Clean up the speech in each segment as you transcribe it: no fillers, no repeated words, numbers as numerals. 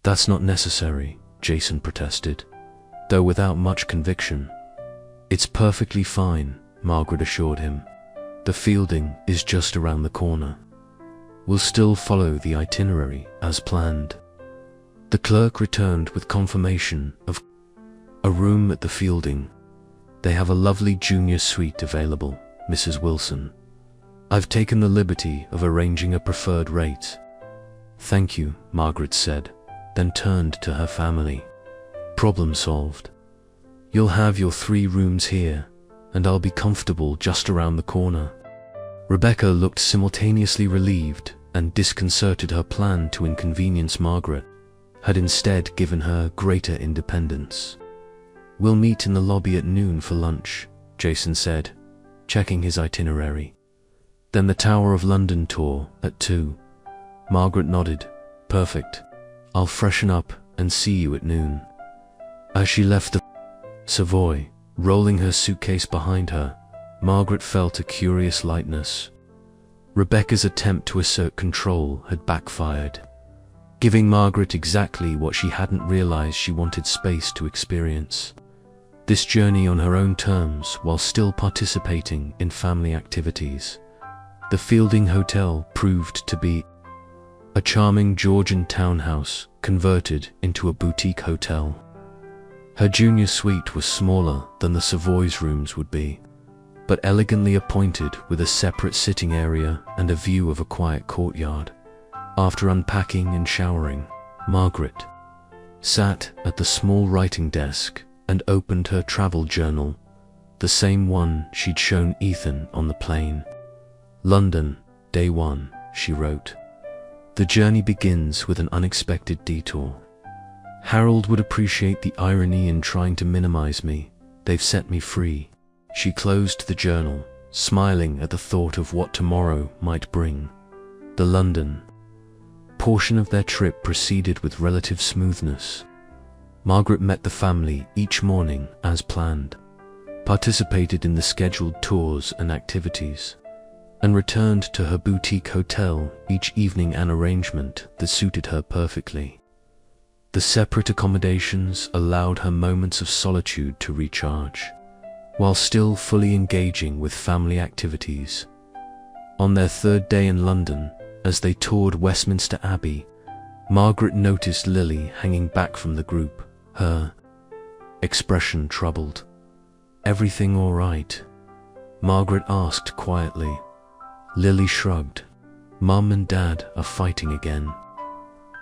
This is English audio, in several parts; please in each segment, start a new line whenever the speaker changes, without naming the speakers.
"That's not necessary," Jason protested, though without much conviction. "It's perfectly fine," Margaret assured him. "The fielding is just around the corner. We'll still follow the itinerary as planned." The clerk returned with confirmation of a room at the fielding. "They have a lovely junior suite available, Mrs. Wilson. I've taken the liberty of arranging a preferred rate." "Thank you," Margaret said, then turned to her family. "Problem solved. You'll have your 3 rooms here, and I'll be comfortable just around the corner." Rebecca looked simultaneously relieved and disconcerted. Her plan to inconvenience Margaret had instead given her greater independence. "We'll meet in the lobby at noon for lunch," Jason said, checking his itinerary. "Then the Tower of London tour at 2. Margaret nodded. "Perfect. I'll freshen up and see you at noon." As she left the Savoy, rolling her suitcase behind her, Margaret felt a curious lightness. Rebecca's attempt to assert control had backfired, giving Margaret exactly what she hadn't realized she wanted: space to experience this journey on her own terms while still participating in family activities. The Fielding Hotel proved to be a charming Georgian townhouse converted into a boutique hotel. Her junior suite was smaller than the Savoy's rooms would be, but elegantly appointed with a separate sitting area and a view of a quiet courtyard. After unpacking and showering, Margaret sat at the small writing desk and opened her travel journal, the same one she'd shown Ethan on the plane. "London, Day 1, she wrote. "The journey begins with an unexpected detour. Harold would appreciate the irony in trying to minimize me. They've set me free." She closed the journal, smiling at the thought of what tomorrow might bring. The London portion of their trip proceeded with relative smoothness. Margaret met the family each morning as planned, participated in the scheduled tours and activities, and returned to her boutique hotel each evening, an arrangement that suited her perfectly. The separate accommodations allowed her moments of solitude to recharge, while still fully engaging with family activities. On their 3rd day in London, as they toured Westminster Abbey, Margaret noticed Lily hanging back from the group, her expression troubled. "Everything all right?" Margaret asked quietly. Lily shrugged. "Mum and Dad are fighting again.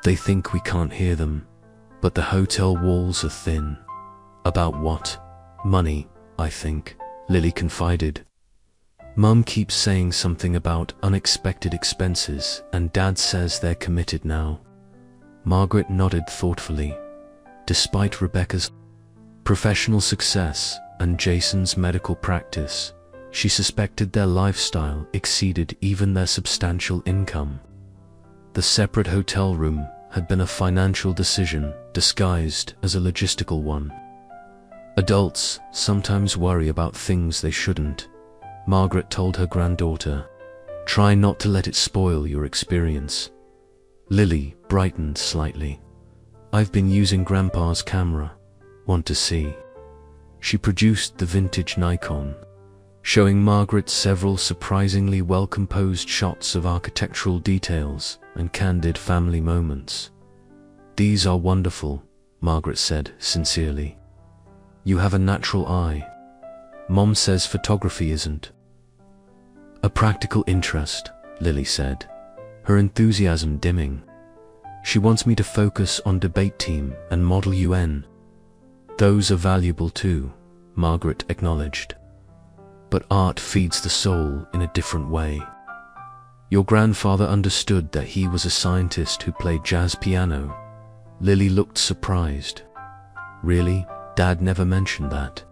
They think we can't hear them, but the hotel walls are thin." "About what?" "Money, I think," Lily confided. "Mum keeps saying something about unexpected expenses, and Dad says they're committed now." Margaret nodded thoughtfully. Despite Rebecca's professional success and Jason's medical practice, she suspected their lifestyle exceeded even their substantial income. The separate hotel room had been a financial decision disguised as a logistical one. "Adults sometimes worry about things they shouldn't," Margaret told her granddaughter. "Try not to let it spoil your experience." Lily brightened slightly. "I've been using Grandpa's camera. Want to see?" She produced the vintage Nikon, showing Margaret several surprisingly well-composed shots of architectural details and candid family moments. "These are wonderful," Margaret said sincerely. "You have a natural eye. Mom says photography isn't a practical interest," Lily said, her enthusiasm dimming. "She wants me to focus on debate team and Model UN. Those are valuable too," Margaret acknowledged. "But art feeds the soul in a different way. Your grandfather understood that he was a scientist who played jazz piano." Lily looked surprised. "Really? Dad never mentioned that."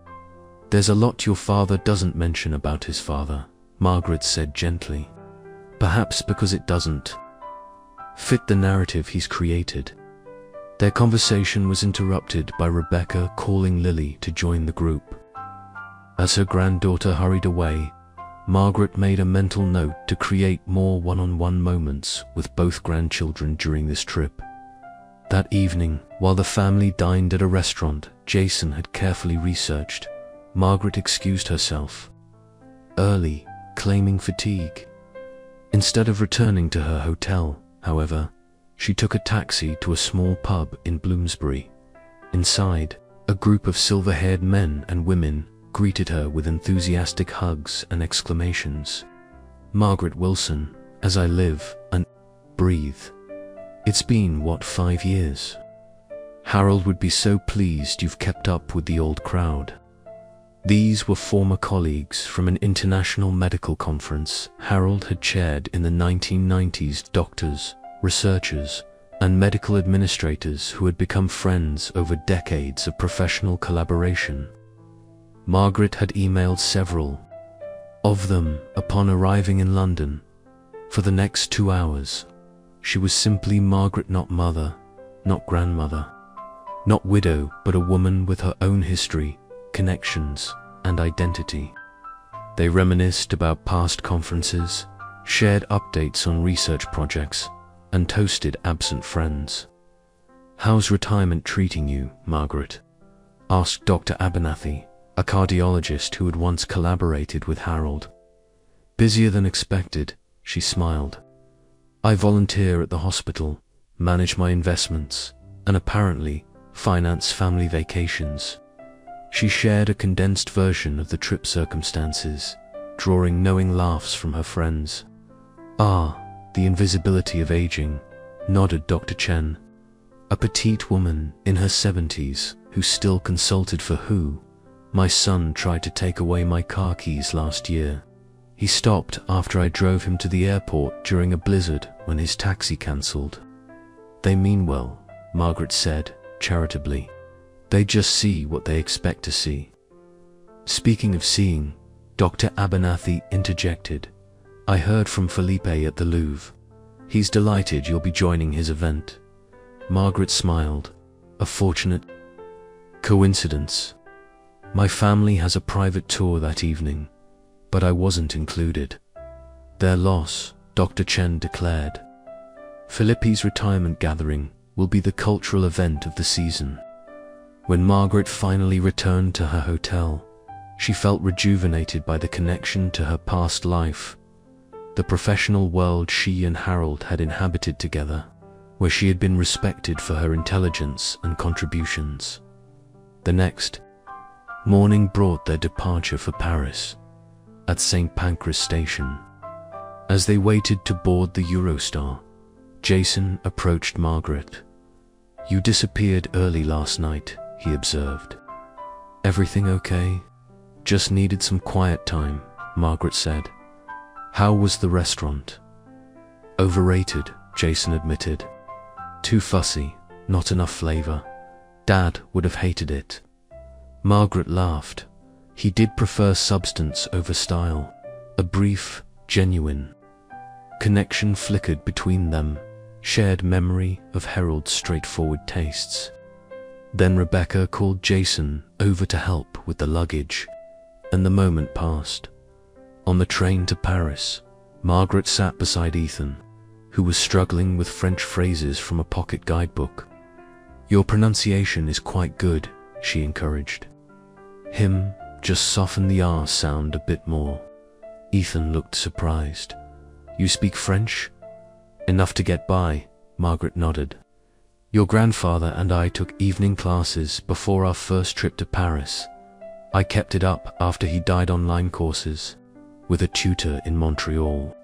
"There's a lot your father doesn't mention about his father," Margaret said gently. "Perhaps because it doesn't fit the narrative he's created." Their conversation was interrupted by Rebecca calling Lily to join the group. As her granddaughter hurried away, Margaret made a mental note to create more one-on-one moments with both grandchildren during this trip. That evening, while the family dined at a restaurant Jason had carefully researched, Margaret excused herself early, claiming fatigue. Instead of returning to her hotel, however, she took a taxi to a small pub in Bloomsbury. Inside, a group of silver-haired men and women greeted her with enthusiastic hugs and exclamations. "Margaret Wilson, as I live and breathe. It's been, 5 years? Harold would be so pleased you've kept up with the old crowd." These were former colleagues from an international medical conference Harold had chaired in the 1990s. Doctors, researchers, and medical administrators who had become friends over decades of professional collaboration. Margaret had emailed several of them upon arriving in London. For the next 2 hours, she was simply Margaret, not mother, not grandmother, not widow, but a woman with her own history, connections, and identity. They reminisced about past conferences, shared updates on research projects, and toasted absent friends. "How's retirement treating you, Margaret?" asked Dr. Abernathy, a cardiologist who had once collaborated with Harold. "Busier than expected," she smiled. "I volunteer at the hospital, manage my investments, and apparently finance family vacations." She shared a condensed version of the trip circumstances, drawing knowing laughs from her friends. "Ah, the invisibility of aging," nodded Dr. Chen, a petite woman in her 70s who still consulted for who. "My son tried to take away my car keys last year. He stopped after I drove him to the airport during a blizzard when his taxi cancelled." "They mean well," Margaret said, charitably. "They just see what they expect to see." Speaking of seeing, Dr. Abernathy interjected, "I heard from Felipe at the Louvre. He's delighted you'll be joining his event." Margaret smiled. "A fortunate coincidence. My family has a private tour that evening, but I wasn't included." "Their loss," Dr. Chen declared. "Felipe's retirement gathering will be the cultural event of the season." When Margaret finally returned to her hotel, she felt rejuvenated by the connection to her past life, the professional world she and Harold had inhabited together, where she had been respected for her intelligence and contributions. The next morning brought their departure for Paris at St. Pancras station. As they waited to board the Eurostar, Jason approached Margaret. "You disappeared early last night," he observed. "Everything okay?" "Just needed some quiet time," Margaret said. "How was the restaurant?" "Overrated," Jason admitted. "Too fussy, not enough flavor. Dad would have hated it." Margaret laughed. He did prefer substance over style. A brief, genuine connection flickered between them, shared memory of Harold's straightforward tastes. Then Rebecca called Jason over to help with the luggage, and the moment passed. On the train to Paris, Margaret sat beside Ethan, who was struggling with French phrases from a pocket guidebook. "Your pronunciation is quite good," she encouraged him. "Just soften the R sound a bit more." Ethan looked surprised. "You speak French?" "Enough to get by," Margaret nodded. "Your grandfather and I took evening classes before our first trip to Paris. I kept it up after he died online courses, with a tutor in Montreal."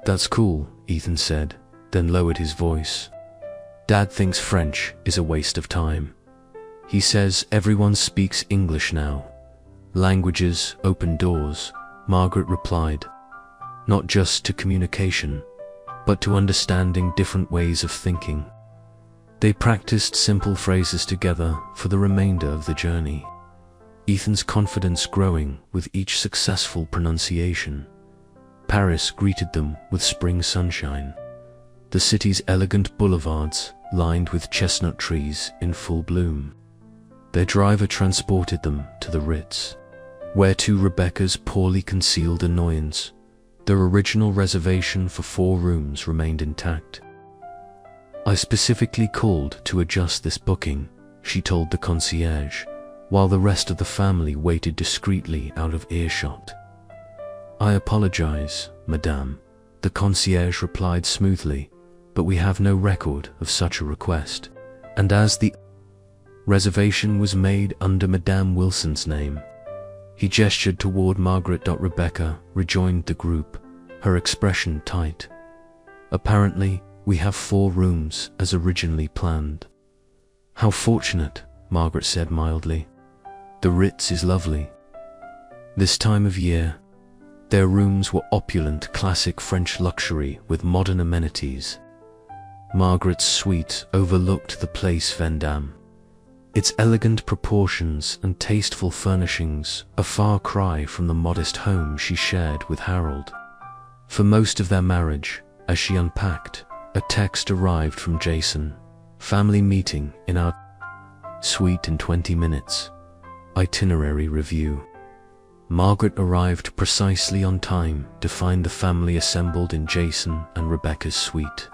"That's cool," Ethan said, then lowered his voice. "Dad thinks French is a waste of time. He says everyone speaks English now. Languages open doors," Margaret replied. "Not just to communication, but to understanding different ways of thinking." They practiced simple phrases together for the remainder of the journey, Ethan's confidence growing with each successful pronunciation. Paris greeted them with spring sunshine, the city's elegant boulevards lined with chestnut trees in full bloom. Their driver transported them to the Ritz, where, to Rebecca's poorly concealed annoyance, their original reservation for 4 rooms remained intact. I specifically called to adjust this booking, she told the concierge, while the rest of the family waited discreetly out of earshot. I apologize, madame, the concierge replied smoothly, but we have no record of such a request, and as the reservation was made under Madame Wilson's name. He gestured toward Margaret. Rebecca rejoined the group, her expression tight. Apparently, we have 4 rooms as originally planned. How fortunate, Margaret said mildly. The Ritz is lovely. This time of year, their rooms were opulent classic French luxury with modern amenities. Margaret's suite overlooked the Place Vendôme. Its elegant proportions and tasteful furnishings a far cry from the modest home she shared with Harold. For most of their marriage, as she unpacked, a text arrived from Jason. Family meeting in our suite in 20 minutes. Itinerary review. Margaret arrived precisely on time to find the family assembled in Jason and Rebecca's suite.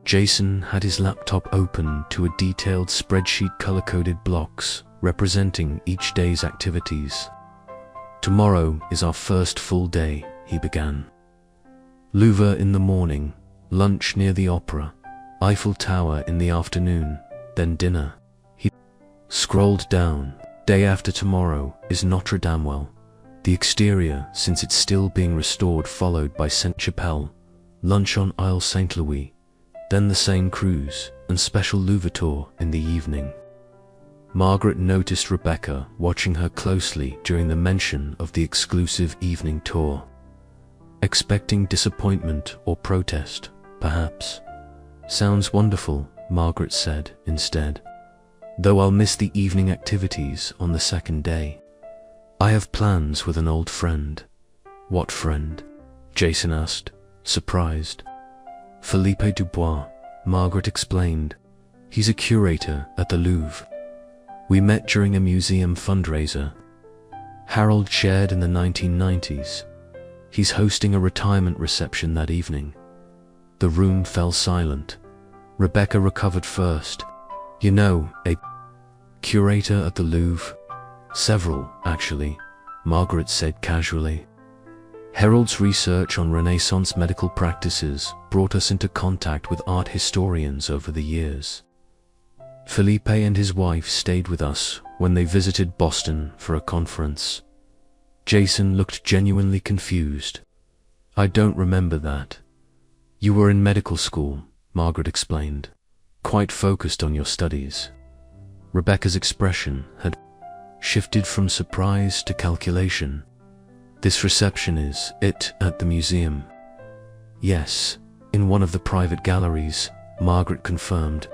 Jason had his laptop open to a detailed spreadsheet color-coded blocks representing each day's activities. Tomorrow is our first full day, he began. Louvre in the morning, lunch near the opera, Eiffel Tower in the afternoon, then dinner. He scrolled down. Day after tomorrow is Notre Dame. The exterior, since it's still being restored, followed by Sainte-Chapelle, lunch on Isle Saint-Louis, then the same cruise and special Louvre tour in the evening. Margaret noticed Rebecca watching her closely during the mention of the exclusive evening tour. Expecting disappointment or protest, perhaps. Sounds wonderful, Margaret said instead. Though I'll miss the evening activities on the second day. I have plans with an old friend. What friend? Jason asked, surprised. Philippe Dubois, Margaret explained. He's a curator at the Louvre. We met during a museum fundraiser. Harold shared in the 1990s. He's hosting a retirement reception that evening. The room fell silent. Rebecca recovered first. You know, a curator at the Louvre? Several, actually, Margaret said casually. Harold's research on Renaissance medical practices brought us into contact with art historians over the years. Felipe and his wife stayed with us when they visited Boston for a conference. Jason looked genuinely confused. I don't remember that. You were in medical school, Margaret explained, quite focused on your studies. Rebecca's expression had shifted from surprise to calculation. This reception is it at the museum? Yes, in one of the private galleries, Margaret confirmed.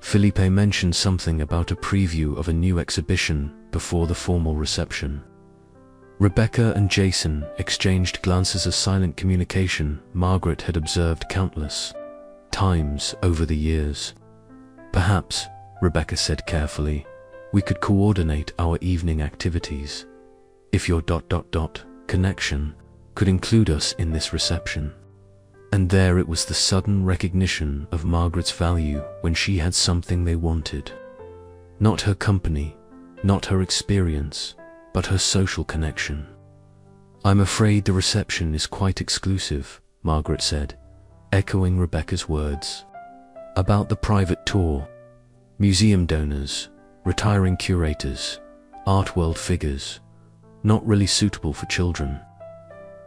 Felipe mentioned something about a preview of a new exhibition before the formal reception. Rebecca and Jason exchanged glances of silent communication Margaret had observed countless times over the years. Perhaps, Rebecca said carefully, we could coordinate our evening activities. If your ... connection could include us in this reception. And there it was, the sudden recognition of Margaret's value when she had something they wanted. Not her company, not her experience, but her social connection. I'm afraid the reception is quite exclusive, Margaret said, echoing Rebecca's words. About the private tour, museum donors, retiring curators, art world figures, not really suitable for children.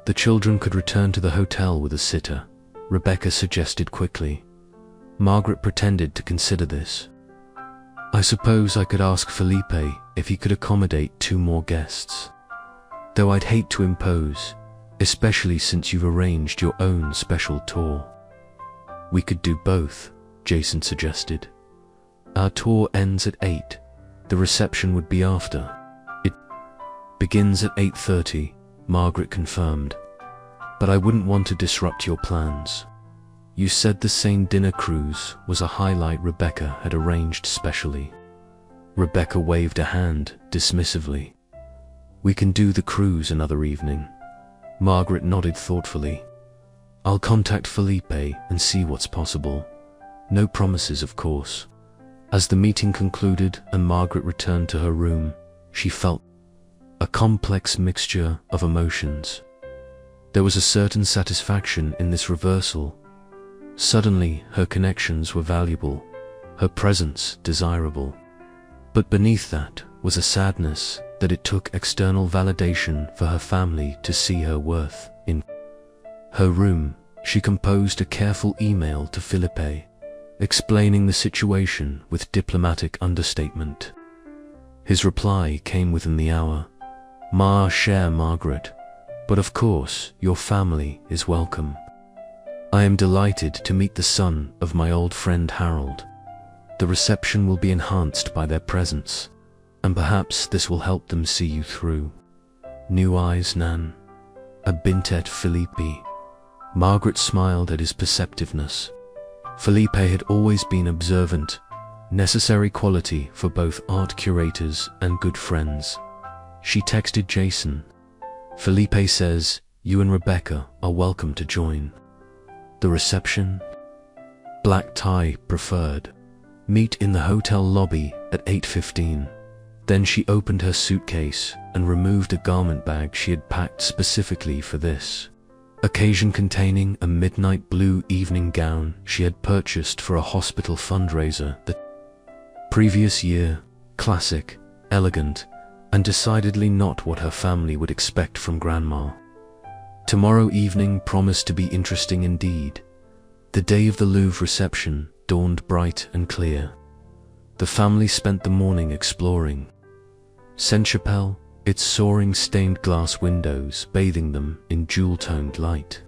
The children could return to the hotel with a sitter, Rebecca suggested quickly. Margaret pretended to consider this. I suppose I could ask Felipe if he could accommodate 2 more guests. Though I'd hate to impose, especially since you've arranged your own special tour. We could do both, Jason suggested. Our tour ends at 8. The reception would be after. It begins at 8:30, Margaret confirmed. But I wouldn't want to disrupt your plans. You said the Seine dinner cruise was a highlight Rebecca had arranged specially. Rebecca waved a hand dismissively. We can do the cruise another evening. Margaret nodded thoughtfully. I'll contact Felipe and see what's possible. No promises, of course. As the meeting concluded and Margaret returned to her room, she felt a complex mixture of emotions. There was a certain satisfaction in this reversal. Suddenly, her connections were valuable, her presence desirable. But beneath that was a sadness that it took external validation for her family to see her worth. In her room, she composed a careful email to Felipe, explaining the situation with diplomatic understatement. His reply came within the hour. "Ma chère Margaret, but of course your family is welcome. I am delighted to meet the son of my old friend Harold. The reception will be enhanced by their presence, and perhaps this will help them see you through. New eyes, Nan. A bintet Felipe." Margaret smiled at his perceptiveness. Felipe had always been observant, necessary quality for both art curators and good friends. She texted Jason. "Felipe says you and Rebecca are welcome to join. The reception? Black tie preferred. Meet in the hotel lobby at 8:15. Then she opened her suitcase and removed a garment bag she had packed specifically for this occasion, containing a midnight blue evening gown she had purchased for a hospital fundraiser the previous year. Classic, elegant, and decidedly not what her family would expect from Grandma. Tomorrow evening promised to be interesting indeed. The day of the Louvre reception dawned bright and clear. The family spent the morning exploring Saint-Chapelle, its soaring stained glass windows bathing them in jewel-toned light.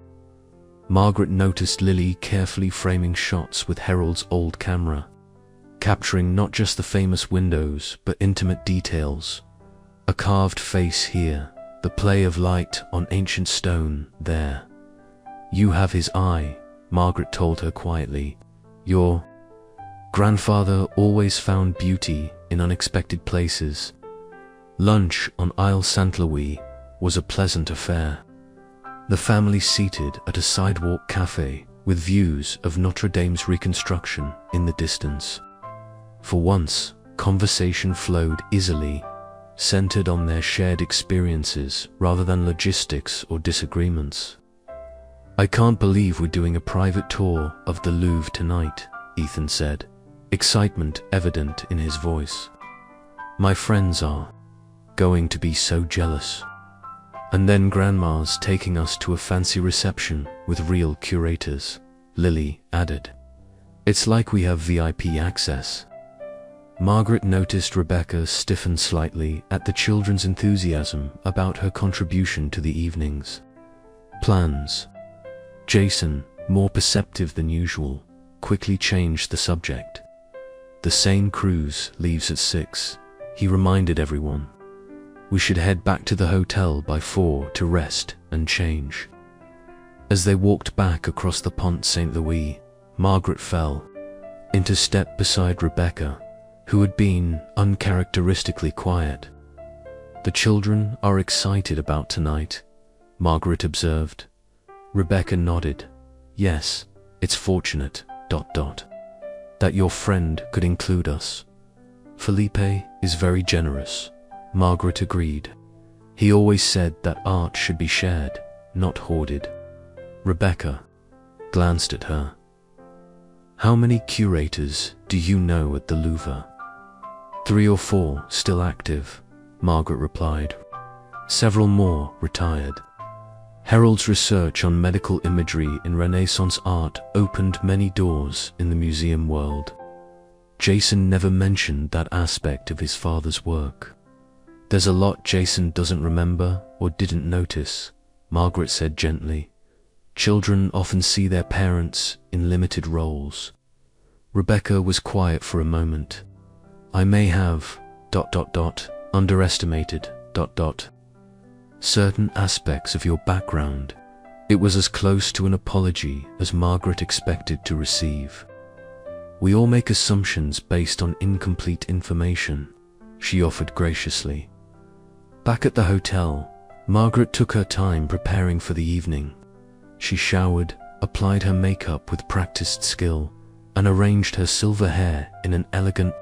Margaret noticed Lily carefully framing shots with Harold's old camera, capturing not just the famous windows but intimate details. A carved face here, the play of light on ancient stone there. "You have his eye," Margaret told her quietly. "Your grandfather always found beauty in unexpected places." Lunch on Isle Saint-Louis was a pleasant affair. The family seated at a sidewalk cafe with views of Notre Dame's reconstruction in the distance. For once, conversation flowed easily, centered on their shared experiences rather than logistics or disagreements. "I can't believe we're doing a private tour of the Louvre tonight," Ethan said, excitement evident in his voice. "My friends are going to be so jealous. And then Grandma's taking us to a fancy reception with real curators," Lily added. "It's like we have VIP access." Margaret noticed Rebecca stiffen slightly at the children's enthusiasm about her contribution to the evening's plans. Jason, more perceptive than usual, quickly changed the subject. "The Seine cruise leaves at 6, he reminded everyone. "We should head back to the hotel by 4 to rest and change." As they walked back across the Pont Saint-Louis, Margaret fell into step beside Rebecca, who had been uncharacteristically quiet. "The children are excited about tonight," Margaret observed. Rebecca nodded. "Yes, it's fortunate, ... that your friend could include us. Felipe is very generous," Margaret agreed. "He always said that art should be shared, not hoarded." Rebecca glanced at her. "How many curators do you know at the Louvre?" 3 or 4 still active," Margaret replied. "Several more retired." Harold's research on medical imagery in Renaissance art opened many doors in the museum world. Jason never mentioned that aspect of his father's work. "There's a lot Jason doesn't remember or didn't notice," Margaret said gently. "Children often see their parents in limited roles." Rebecca was quiet for a moment. "I may have ... underestimated ... certain aspects of your background." It was as close to an apology as Margaret expected to receive. "We all make assumptions based on incomplete information," she offered graciously. Back at the hotel, Margaret took her time preparing for the evening. She showered, applied her makeup with practiced skill, and arranged her silver hair in an elegant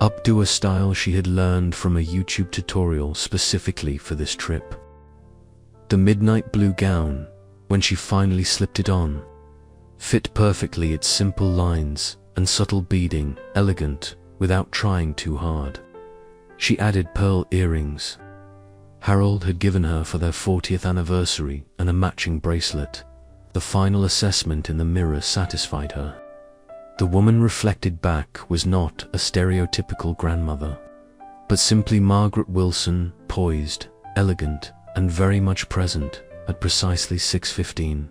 updo style she had learned from a YouTube tutorial specifically for this trip. The midnight blue gown, when she finally slipped it on, fit perfectly its simple lines and subtle beading, elegant without trying too hard. She added pearl earrings Harold had given her for their 40th anniversary and a matching bracelet. The final assessment in the mirror satisfied her. The woman reflected back was not a stereotypical grandmother, but simply Margaret Wilson, poised, elegant, and very much present at precisely 6:15.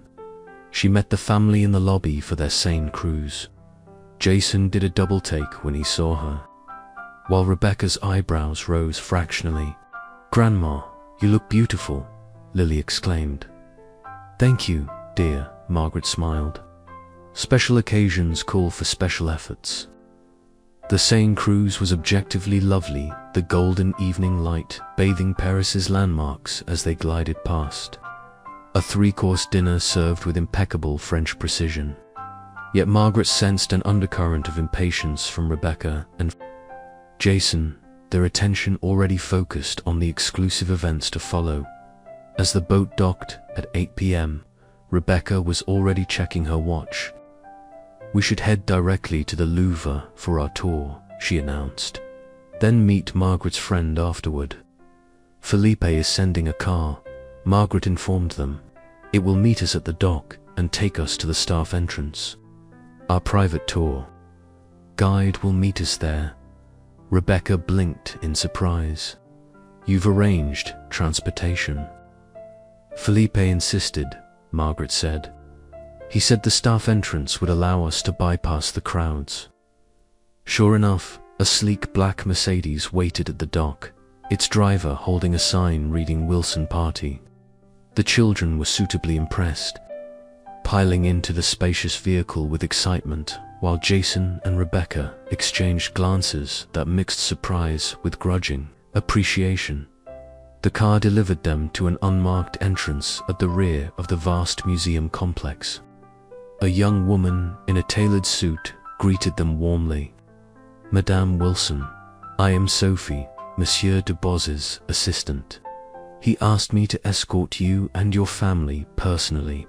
She met the family in the lobby for their sane cruise. Jason did a double take when he saw her, while Rebecca's eyebrows rose fractionally. "Grandma, you look beautiful," Lily exclaimed. "Thank you, dear," Margaret smiled. Special occasions call for special efforts. The Seine cruise was objectively lovely, the golden evening light bathing Paris's landmarks as they glided past. A three-course dinner served with impeccable French precision. Yet Margaret sensed an undercurrent of impatience from Rebecca and Jason, their attention already focused on the exclusive events to follow. As the boat docked at 8 p.m., Rebecca was already checking her watch. "We should head directly to the Louvre for our tour," she announced. "Then meet Margaret's friend afterward. Felipe is sending a car," Margaret informed them. "It will meet us at the dock and take us to the staff entrance. Our private tour guide will meet us there." Rebecca blinked in surprise. "You've arranged transportation?" "Felipe insisted," Margaret said. "He said the staff entrance would allow us to bypass the crowds." Sure enough, a sleek black Mercedes waited at the dock, its driver holding a sign reading Wilson Party. The children were suitably impressed, piling into the spacious vehicle with excitement, while Jason and Rebecca exchanged glances that mixed surprise with grudging appreciation. The car delivered them to an unmarked entrance at the rear of the vast museum complex. A young woman in a tailored suit greeted them warmly. "Madame Wilson, I am Sophie, Monsieur Dubos's assistant. He asked me to escort you and your family personally."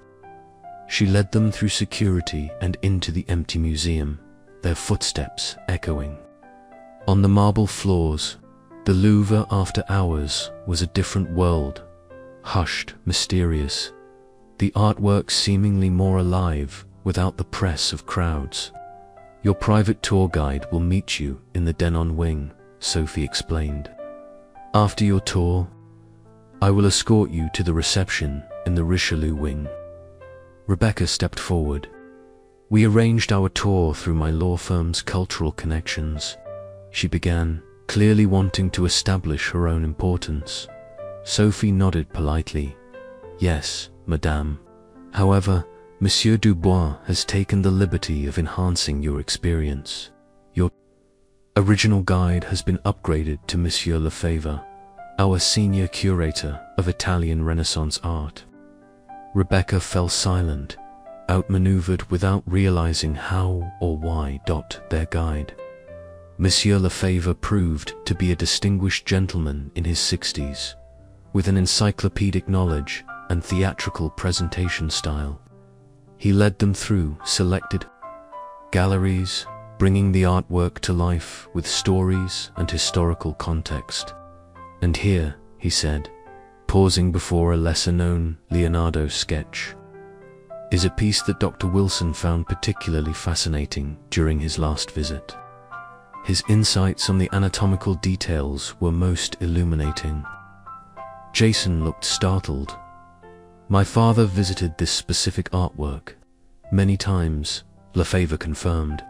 She led them through security and into the empty museum, their footsteps echoing. On the marble floors, the Louvre after hours was a different world, hushed, mysterious, the artwork seemingly more alive without the press of crowds. "Your private tour guide will meet you in the Denon wing," Sophie explained. "After your tour, I will escort you to the reception in the Richelieu wing." Rebecca stepped forward. "We arranged our tour through my law firm's cultural connections," she began, clearly wanting to establish her own importance. Sophie nodded politely. "Yes, madame. However, Monsieur Dubois has taken the liberty of enhancing your experience. Your original guide has been upgraded to Monsieur Lefebvre, our senior curator of Italian Renaissance art." Rebecca fell silent, outmaneuvered without realizing how or why. Their guide, Monsieur Lefebvre, proved to be a distinguished gentleman in his 60s, with an encyclopedic knowledge and theatrical presentation style. He led them through selected galleries, bringing the artwork to life with stories and historical context. "And here," he said, pausing before a lesser-known Leonardo sketch, "is a piece that Dr. Wilson found particularly fascinating during his last visit. His insights on the anatomical details were most illuminating." Jason looked startled. "My father visited this specific artwork many times," Lefebvre confirmed.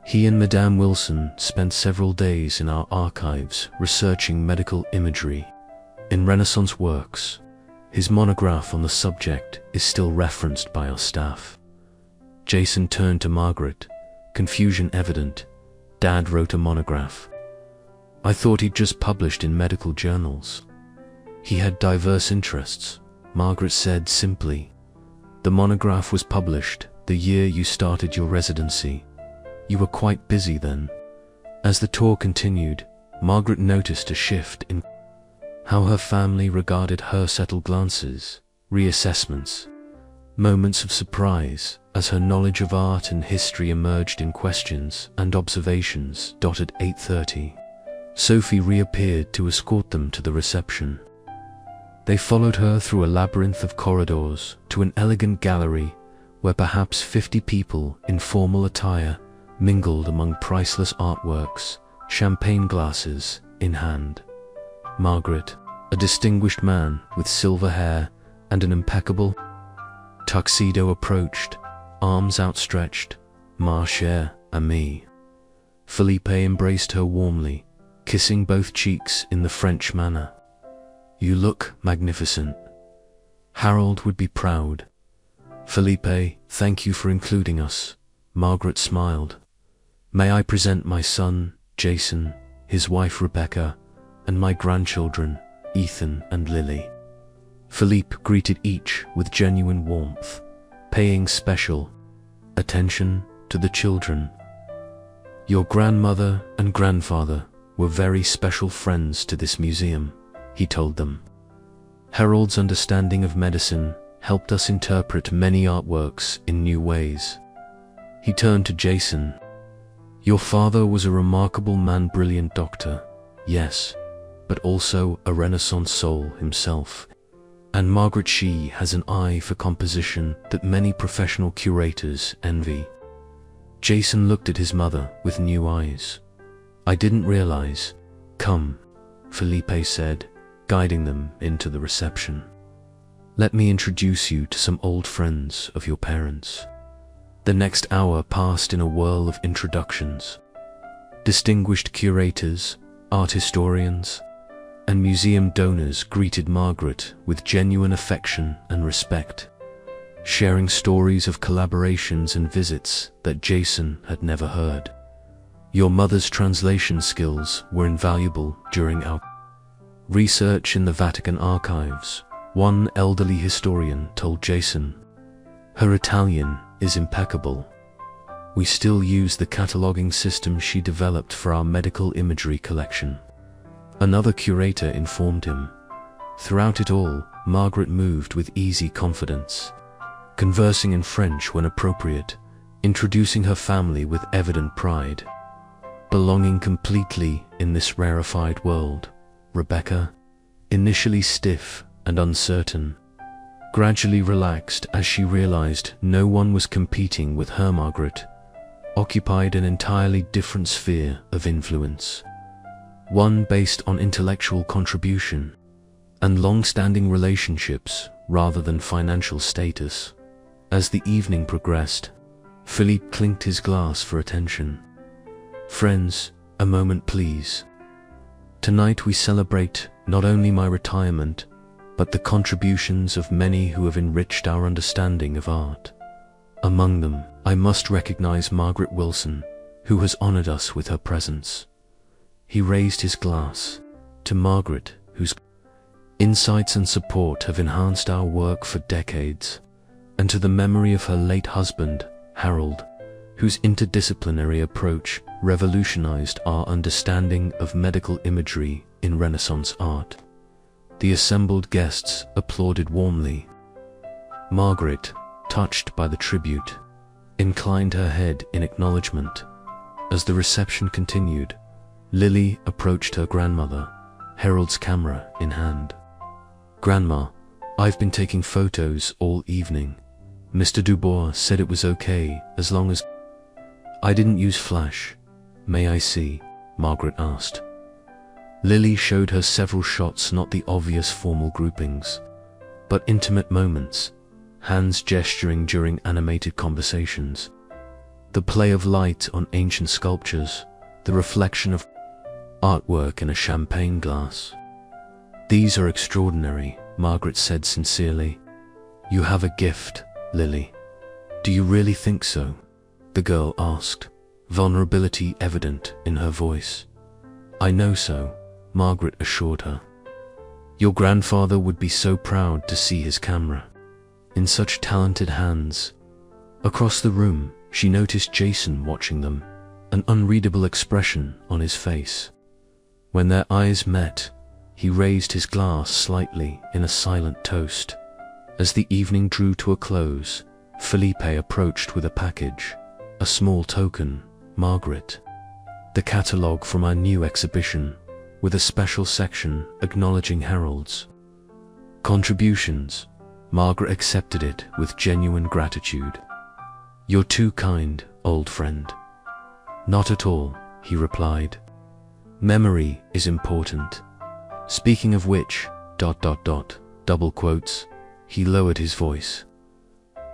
"He and Madame Wilson spent several days in our archives researching medical imagery in Renaissance works. His monograph on the subject is still referenced by our staff." Jason turned to Margaret, confusion evident. "Dad wrote a monograph. I thought he'd just published in medical journals." "He had diverse interests," Margaret said simply. "The monograph was published the year you started your residency. You were quite busy then." As the tour continued, Margaret noticed a shift in how her family regarded her, settled glances, reassessments, moments of surprise as her knowledge of art and history emerged in questions and observations. At 8:30, Sophie reappeared to escort them to the reception. They followed her through a labyrinth of corridors to an elegant gallery where perhaps 50 people in formal attire mingled among priceless artworks, champagne glasses in hand. Margaret, a distinguished man with silver hair and an impeccable tuxedo, approached, arms outstretched. "Ma chère amie." Felipe embraced her warmly, kissing both cheeks in the French manner. "You look magnificent. Harold would be proud." "Felipe, thank you for including us." Margaret smiled. "May I present my son, Jason, his wife Rebecca, and my grandchildren, Ethan and Lily." Philippe greeted each with genuine warmth, paying special attention to the children. "Your grandmother and grandfather were very special friends to this museum," he told them. "Harold's understanding of medicine helped us interpret many artworks in new ways." He turned to Jason. "Your father was a remarkable man, brilliant doctor, yes, but also a Renaissance soul himself. And Margaret, she has an eye for composition that many professional curators envy." Jason looked at his mother with new eyes. "I didn't realize." "Come," Felipe said, guiding them into the reception. "Let me introduce you to some old friends of your parents." The next hour passed in a whirl of introductions. Distinguished curators, art historians, and museum donors greeted Margaret with genuine affection and respect, sharing stories of collaborations and visits that Jason had never heard. "Your mother's translation skills were invaluable during our research in the Vatican archives," one elderly historian told Jason. "Her Italian is impeccable. We still use the cataloging system she developed for our medical imagery collection," another curator informed him. Throughout it all, Margaret moved with easy confidence, conversing in French when appropriate, introducing her family with evident pride. Belonging completely in this rarefied world, Rebecca, initially stiff and uncertain, gradually relaxed as she realized no one was competing with her. Margaret occupied an entirely different sphere of influence, one based on intellectual contribution and long-standing relationships rather than financial status. As the evening progressed, Philippe clinked his glass for attention. "Friends, a moment please. Tonight we celebrate not only my retirement, but the contributions of many who have enriched our understanding of art. Among them, I must recognize Margaret Wilson, who has honored us with her presence." He raised his glass to Margaret, whose insights and support have enhanced our work for decades, and to the memory of her late husband, Harold, whose interdisciplinary approach revolutionized our understanding of medical imagery in Renaissance art. The assembled guests applauded warmly. Margaret, touched by the tribute, inclined her head in acknowledgement. As the reception continued, Lily approached her grandmother, Harold's camera in hand. "Grandma, I've been taking photos all evening. Mr. Dubois said it was okay as long as—" "I didn't use flash. May I see?" Margaret asked. Lily showed her several shots, not the obvious formal groupings, but intimate moments, hands gesturing during animated conversations, the play of light on ancient sculptures, the reflection of artwork in a champagne glass. "These are extraordinary," Margaret said sincerely. "You have a gift, Lily." "Do you really think so?" the girl asked, vulnerability evident in her voice. "I know so," Margaret assured her. "Your grandfather would be so proud to see his camera in such talented hands." Across the room, she noticed Jason watching them, an unreadable expression on his face. When their eyes met, he raised his glass slightly in a silent toast. As the evening drew to a close, Felipe approached with a package, a small token, Margaret. The catalogue from our new exhibition, with a special section acknowledging Harold's contributions. Margaret accepted it with genuine gratitude. "You're too kind, old friend." "Not at all," he replied. "Memory is important. Speaking of which, ... double quotes, he lowered his voice.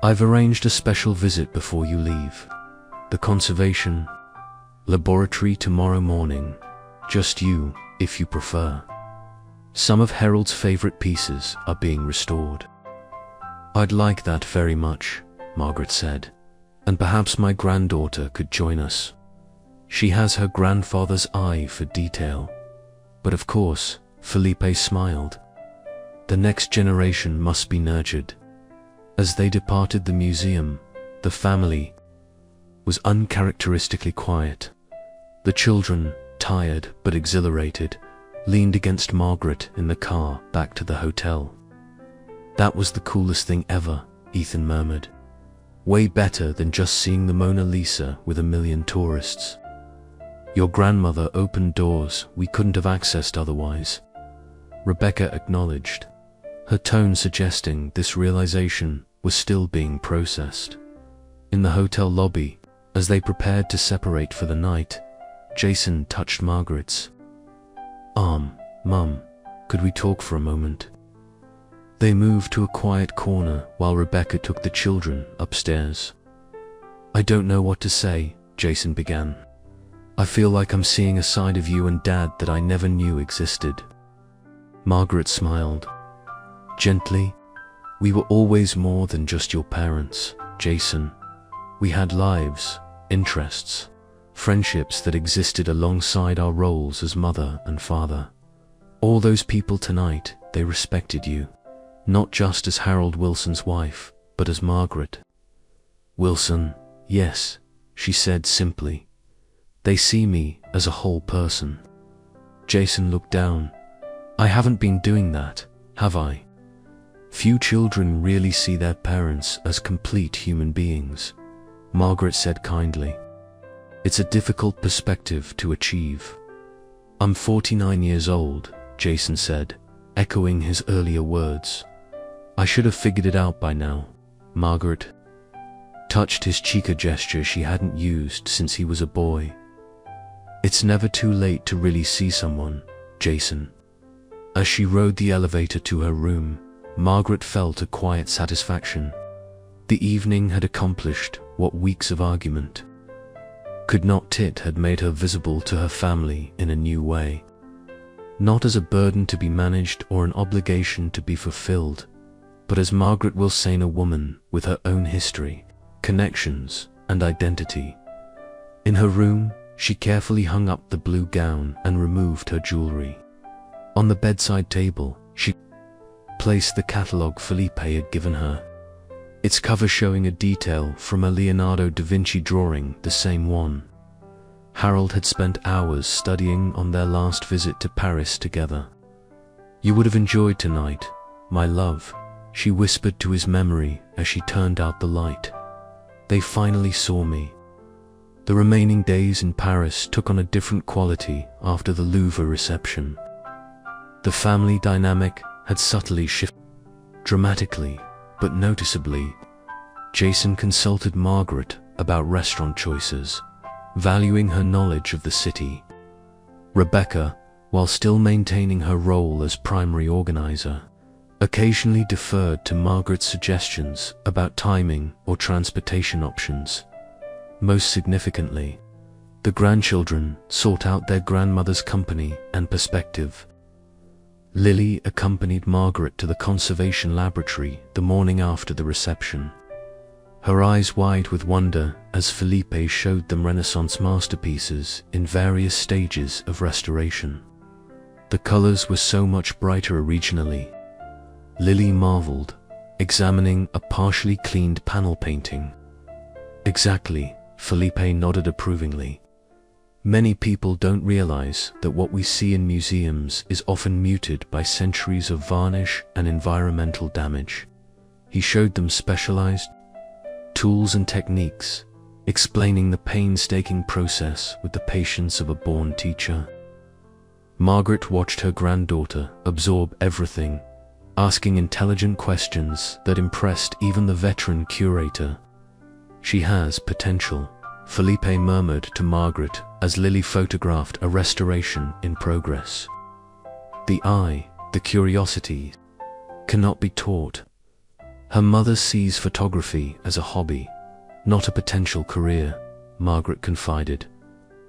"I've arranged a special visit before you leave. The conservation laboratory tomorrow morning. Just you, if you prefer. Some of Harold's favorite pieces are being restored." "I'd like that very much," Margaret said. "And perhaps my granddaughter could join us. She has her grandfather's eye for detail." "But of course," Felipe smiled. "The next generation must be nurtured." As they departed the museum, the family was uncharacteristically quiet. The children, tired but exhilarated, leaned against Margaret in the car back to the hotel. "That was the coolest thing ever," Ethan murmured. "Way better than just seeing the Mona Lisa with a million tourists. Your grandmother opened doors we couldn't have accessed otherwise." Rebecca acknowledged, her tone suggesting this realization was still being processed. In the hotel lobby, as they prepared to separate for the night, Jason touched Margaret's arm. "Mum, could we talk for a moment?" They moved to a quiet corner while Rebecca took the children upstairs. "I don't know what to say," Jason began. "I feel like I'm seeing a side of you and Dad that I never knew existed." Margaret smiled. Gently, "We were always more than just your parents, Jason. We had lives, interests, friendships that existed alongside our roles as mother and father. All those people tonight, they respected you. Not just as Harold Wilson's wife, but as Margaret." "Wilson, yes," she said simply. "They see me as a whole person." Jason looked down. "I haven't been doing that, have I? Few children really see their parents as complete human beings," Margaret said kindly. "It's a difficult perspective to achieve." "I'm 49 years old," Jason said, echoing his earlier words. "I should have figured it out by now." Margaret touched his cheek, a gesture she hadn't used since he was a boy. "It's never too late to really see someone, Jason." As she rode the elevator to her room, Margaret felt a quiet satisfaction. The evening had accomplished what weeks of argument could not. It had made her visible to her family in a new way. Not as a burden to be managed or an obligation to be fulfilled, but as Margaret Wilson, a woman with her own history, connections, and identity. In her room, she carefully hung up the blue gown and removed her jewelry. On the bedside table, she placed the catalogue Felipe had given her, its cover showing a detail from a Leonardo da Vinci drawing, the same one Harold had spent hours studying on their last visit to Paris together. "You would have enjoyed tonight, my love," she whispered to his memory as she turned out the light. "They finally saw me." The remaining days in Paris took on a different quality after the Louvre reception. The family dynamic had subtly shifted. Dramatically, but noticeably, Jason consulted Margaret about restaurant choices, valuing her knowledge of the city. Rebecca, while still maintaining her role as primary organizer, occasionally deferred to Margaret's suggestions about timing or transportation options. Most significantly, the grandchildren sought out their grandmother's company and perspective. Lily accompanied Margaret to the conservation laboratory the morning after the reception, her eyes wide with wonder as Felipe showed them Renaissance masterpieces in various stages of restoration. The colors were so much brighter originally. Lily marveled, examining a partially cleaned panel painting, Exactly, Felipe nodded approvingly. Many people don't realize that what we see in museums is often muted by centuries of varnish and environmental damage. He showed them specialized tools and techniques, explaining the painstaking process with the patience of a born teacher. Margaret watched her granddaughter absorb everything, asking intelligent questions that impressed even the veteran curator. She has potential, Felipe murmured to Margaret as Lily photographed a restoration in progress. The eye, the curiosity, cannot be taught. Her mother sees photography as a hobby, not a potential career, Margaret confided.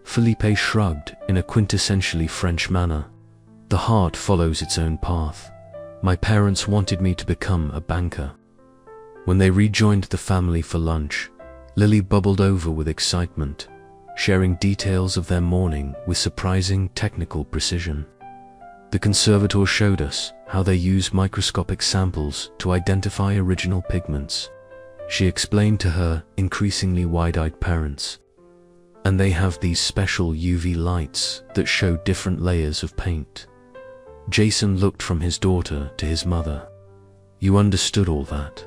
Felipe shrugged in a quintessentially French manner. The heart follows its own path. My parents wanted me to become a banker. When they rejoined the family for lunch, Lily bubbled over with excitement, sharing details of their morning with surprising technical precision. The conservator showed us how they use microscopic samples to identify original pigments. She explained to her increasingly wide-eyed parents. And they have these special UV lights that show different layers of paint. Jason looked from his daughter to his mother. You understood all that?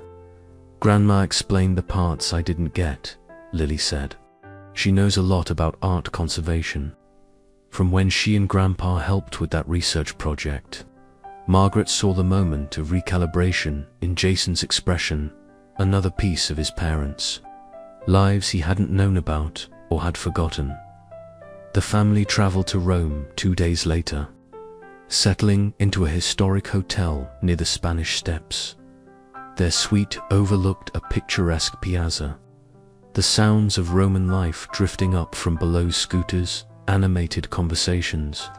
Grandma explained the parts I didn't get, Lily said. She knows a lot about art conservation. From when she and Grandpa helped with that research project. Margaret saw the moment of recalibration in Jason's expression, another piece of his parents. Lives he hadn't known about or had forgotten. The family traveled to Rome 2 days later, settling into a historic hotel near the Spanish Steps. Their suite overlooked a picturesque piazza, the sounds of Roman life drifting up from below scooters, animated conversations,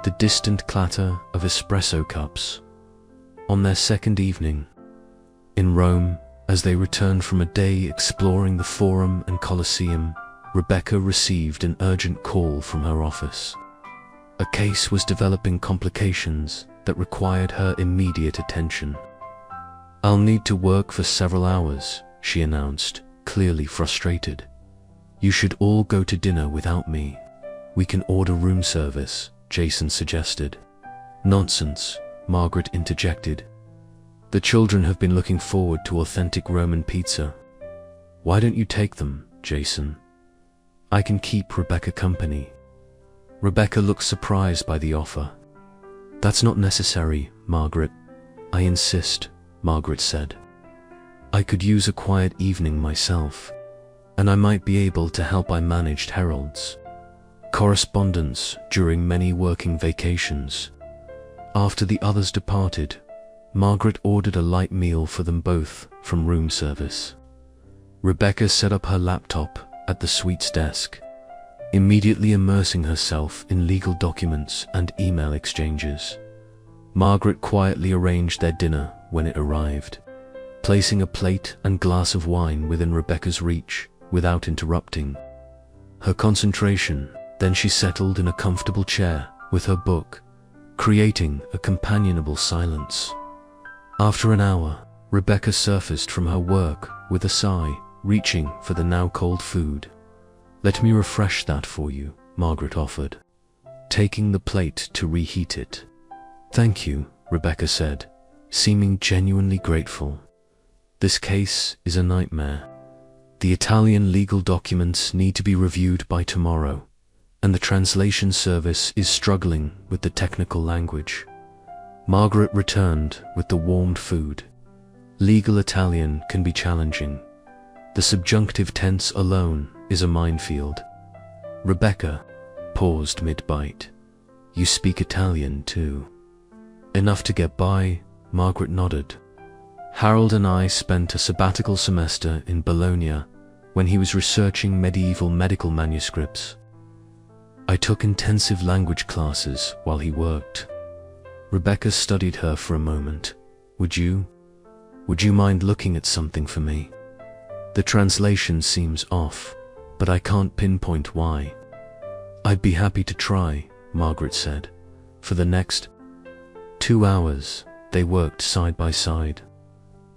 the distant clatter of espresso cups. On their second evening in Rome, as they returned from a day exploring the Forum and Colosseum, Rebecca received an urgent call from her office. A case was developing complications that required her immediate attention. I'll need to work for several hours, she announced, clearly frustrated. You should all go to dinner without me. We can order room service, Jason suggested. Nonsense, Margaret interjected. The children have been looking forward to authentic Roman pizza. Why don't you take them, Jason? I can keep Rebecca company. Rebecca looked surprised by the offer. That's not necessary, Margaret. I insist, Margaret said. I could use a quiet evening myself, and I might be able to help. I managed Harold's correspondence during many working vacations. After the others departed, Margaret ordered a light meal for them both from room service. Rebecca set up her laptop at the suite's desk, immediately immersing herself in legal documents and email exchanges. Margaret quietly arranged their dinner when it arrived, placing a plate and glass of wine within Rebecca's reach without interrupting her concentration. Then she settled in a comfortable chair with her book, creating a companionable silence. After an hour, Rebecca surfaced from her work with a sigh, reaching for the now cold food. Let me refresh that for you, Margaret offered, taking the plate to reheat it. Thank you, Rebecca said, seeming genuinely grateful. This case is a nightmare. The Italian legal documents need to be reviewed by tomorrow, and the translation service is struggling with the technical language. Margaret returned with the warmed food. Legal Italian can be challenging. The subjunctive tense alone is a minefield. Rebecca paused mid-bite. You speak Italian too? Enough to get by, Margaret nodded. Harold and I spent a sabbatical semester in Bologna when he was researching medieval medical manuscripts. I took intensive language classes while he worked. Rebecca studied her for a moment. Would you mind looking at something for me? The translation seems off, but I can't pinpoint why. I'd be happy to try, Margaret said. For the next 2 hours, they worked side by side.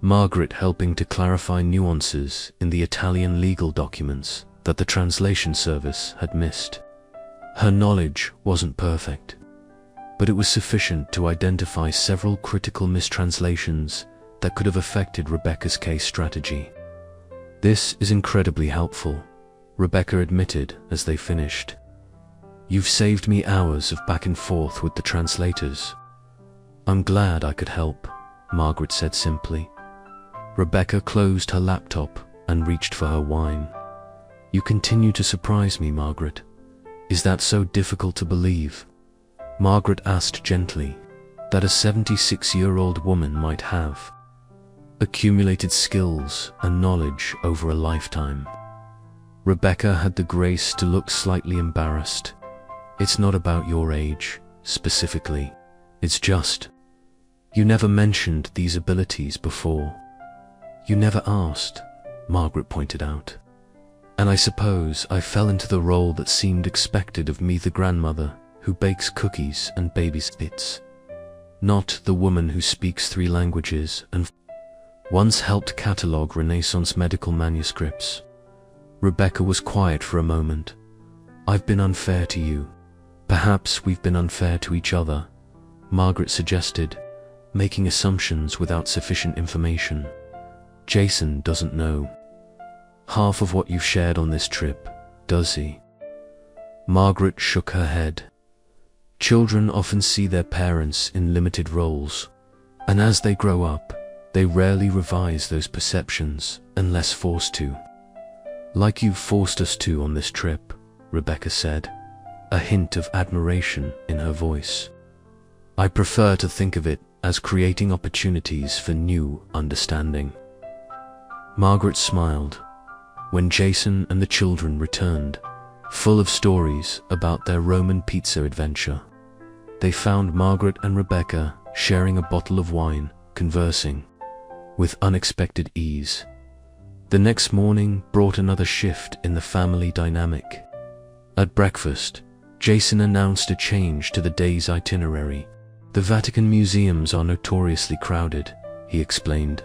Margaret helping to clarify nuances in the Italian legal documents that the translation service had missed. Her knowledge wasn't perfect, but it was sufficient to identify several critical mistranslations that could have affected Rebecca's case strategy. "This is incredibly helpful," Rebecca admitted as they finished. "You've saved me hours of back and forth with the translators." "I'm glad I could help," Margaret said simply. Rebecca closed her laptop and reached for her wine. "You continue to surprise me, Margaret. Is that so difficult to believe?" Margaret asked gently, that a 76-year-old woman might have accumulated skills and knowledge over a lifetime. Rebecca had the grace to look slightly embarrassed. "It's not about your age, specifically. It's just, you never mentioned these abilities before." "You never asked," Margaret pointed out. "And I suppose I fell into the role that seemed expected of me, the grandmother who bakes cookies and babysits, not the woman who speaks 3 languages and once helped catalogue Renaissance medical manuscripts." Rebecca was quiet for a moment. "I've been unfair to you. Perhaps we've been unfair to each other," Margaret suggested, making assumptions without sufficient information. "Jason doesn't know half of what you've shared on this trip, does he?" Margaret shook her head. Children often see their parents in limited roles, and as they grow up, they rarely revise those perceptions unless forced to. "Like you've forced us to on this trip," Rebecca said, a hint of admiration in her voice. "I prefer to think of it as creating opportunities for new understanding." Margaret smiled when Jason and the children returned, full of stories about their Roman pizza adventure. They found Margaret and Rebecca sharing a bottle of wine, conversing with unexpected ease. The next morning brought another shift in the family dynamic. At breakfast, Jason announced a change to the day's itinerary. "The Vatican museums are notoriously crowded," he explained.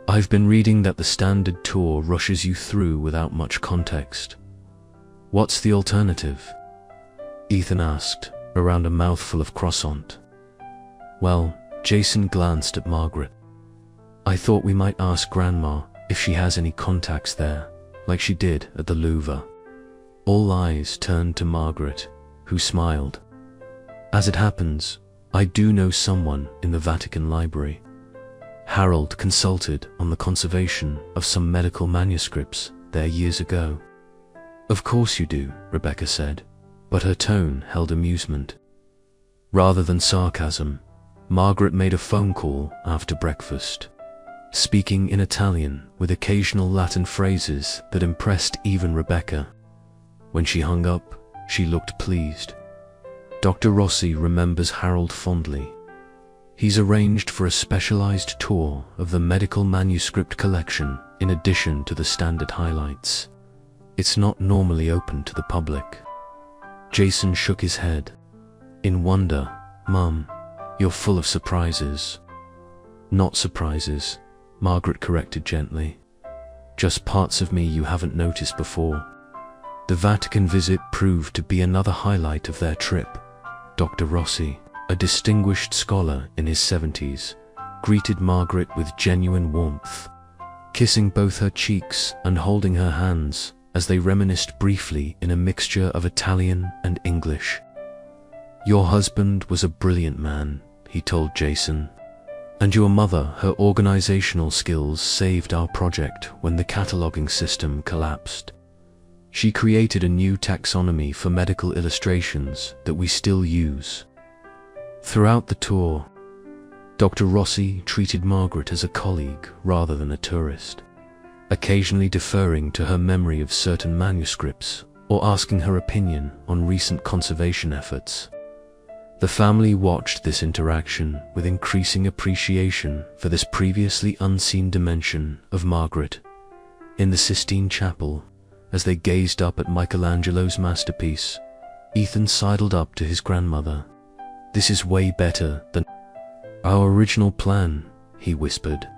"I've been reading that the standard tour rushes you through without much context. What's the alternative?" Ethan asked, around a mouthful of croissant. "Well," Jason glanced at Margaret. "I thought we might ask Grandma if she has any contacts there, like she did at the Louvre." All eyes turned to Margaret, who smiled. "As it happens, I do know someone in the Vatican Library. Harold consulted on the conservation of some medical manuscripts there years ago." "Of course you do," Rebecca said, but her tone held amusement rather than sarcasm. Margaret made a phone call after breakfast, speaking in Italian with occasional Latin phrases that impressed even Rebecca. When she hung up, she looked pleased. "Dr. Rossi remembers Harold fondly. He's arranged for a specialized tour of the medical manuscript collection in addition to the standard highlights. It's not normally open to the public." Jason shook his head in wonder. "Mum, you're full of surprises." "Not surprises," Margaret corrected gently. "Just parts of me you haven't noticed before." The Vatican visit proved to be another highlight of their trip. Dr. Rossi, a distinguished scholar in his 70s, greeted Margaret with genuine warmth, kissing both her cheeks and holding her hands as they reminisced briefly in a mixture of Italian and English. "Your husband was a brilliant man," he told Jason, "and your mother, her organizational skills saved our project when the cataloging system collapsed. She created a new taxonomy for medical illustrations that we still use." Throughout the tour, Dr. Rossi treated Margaret as a colleague rather than a tourist, occasionally deferring to her memory of certain manuscripts or asking her opinion on recent conservation efforts. The family watched this interaction with increasing appreciation for this previously unseen dimension of Margaret. In the Sistine Chapel, as they gazed up at Michelangelo's masterpiece, Ethan sidled up to his grandmother. "This is way better than our original plan," he whispered.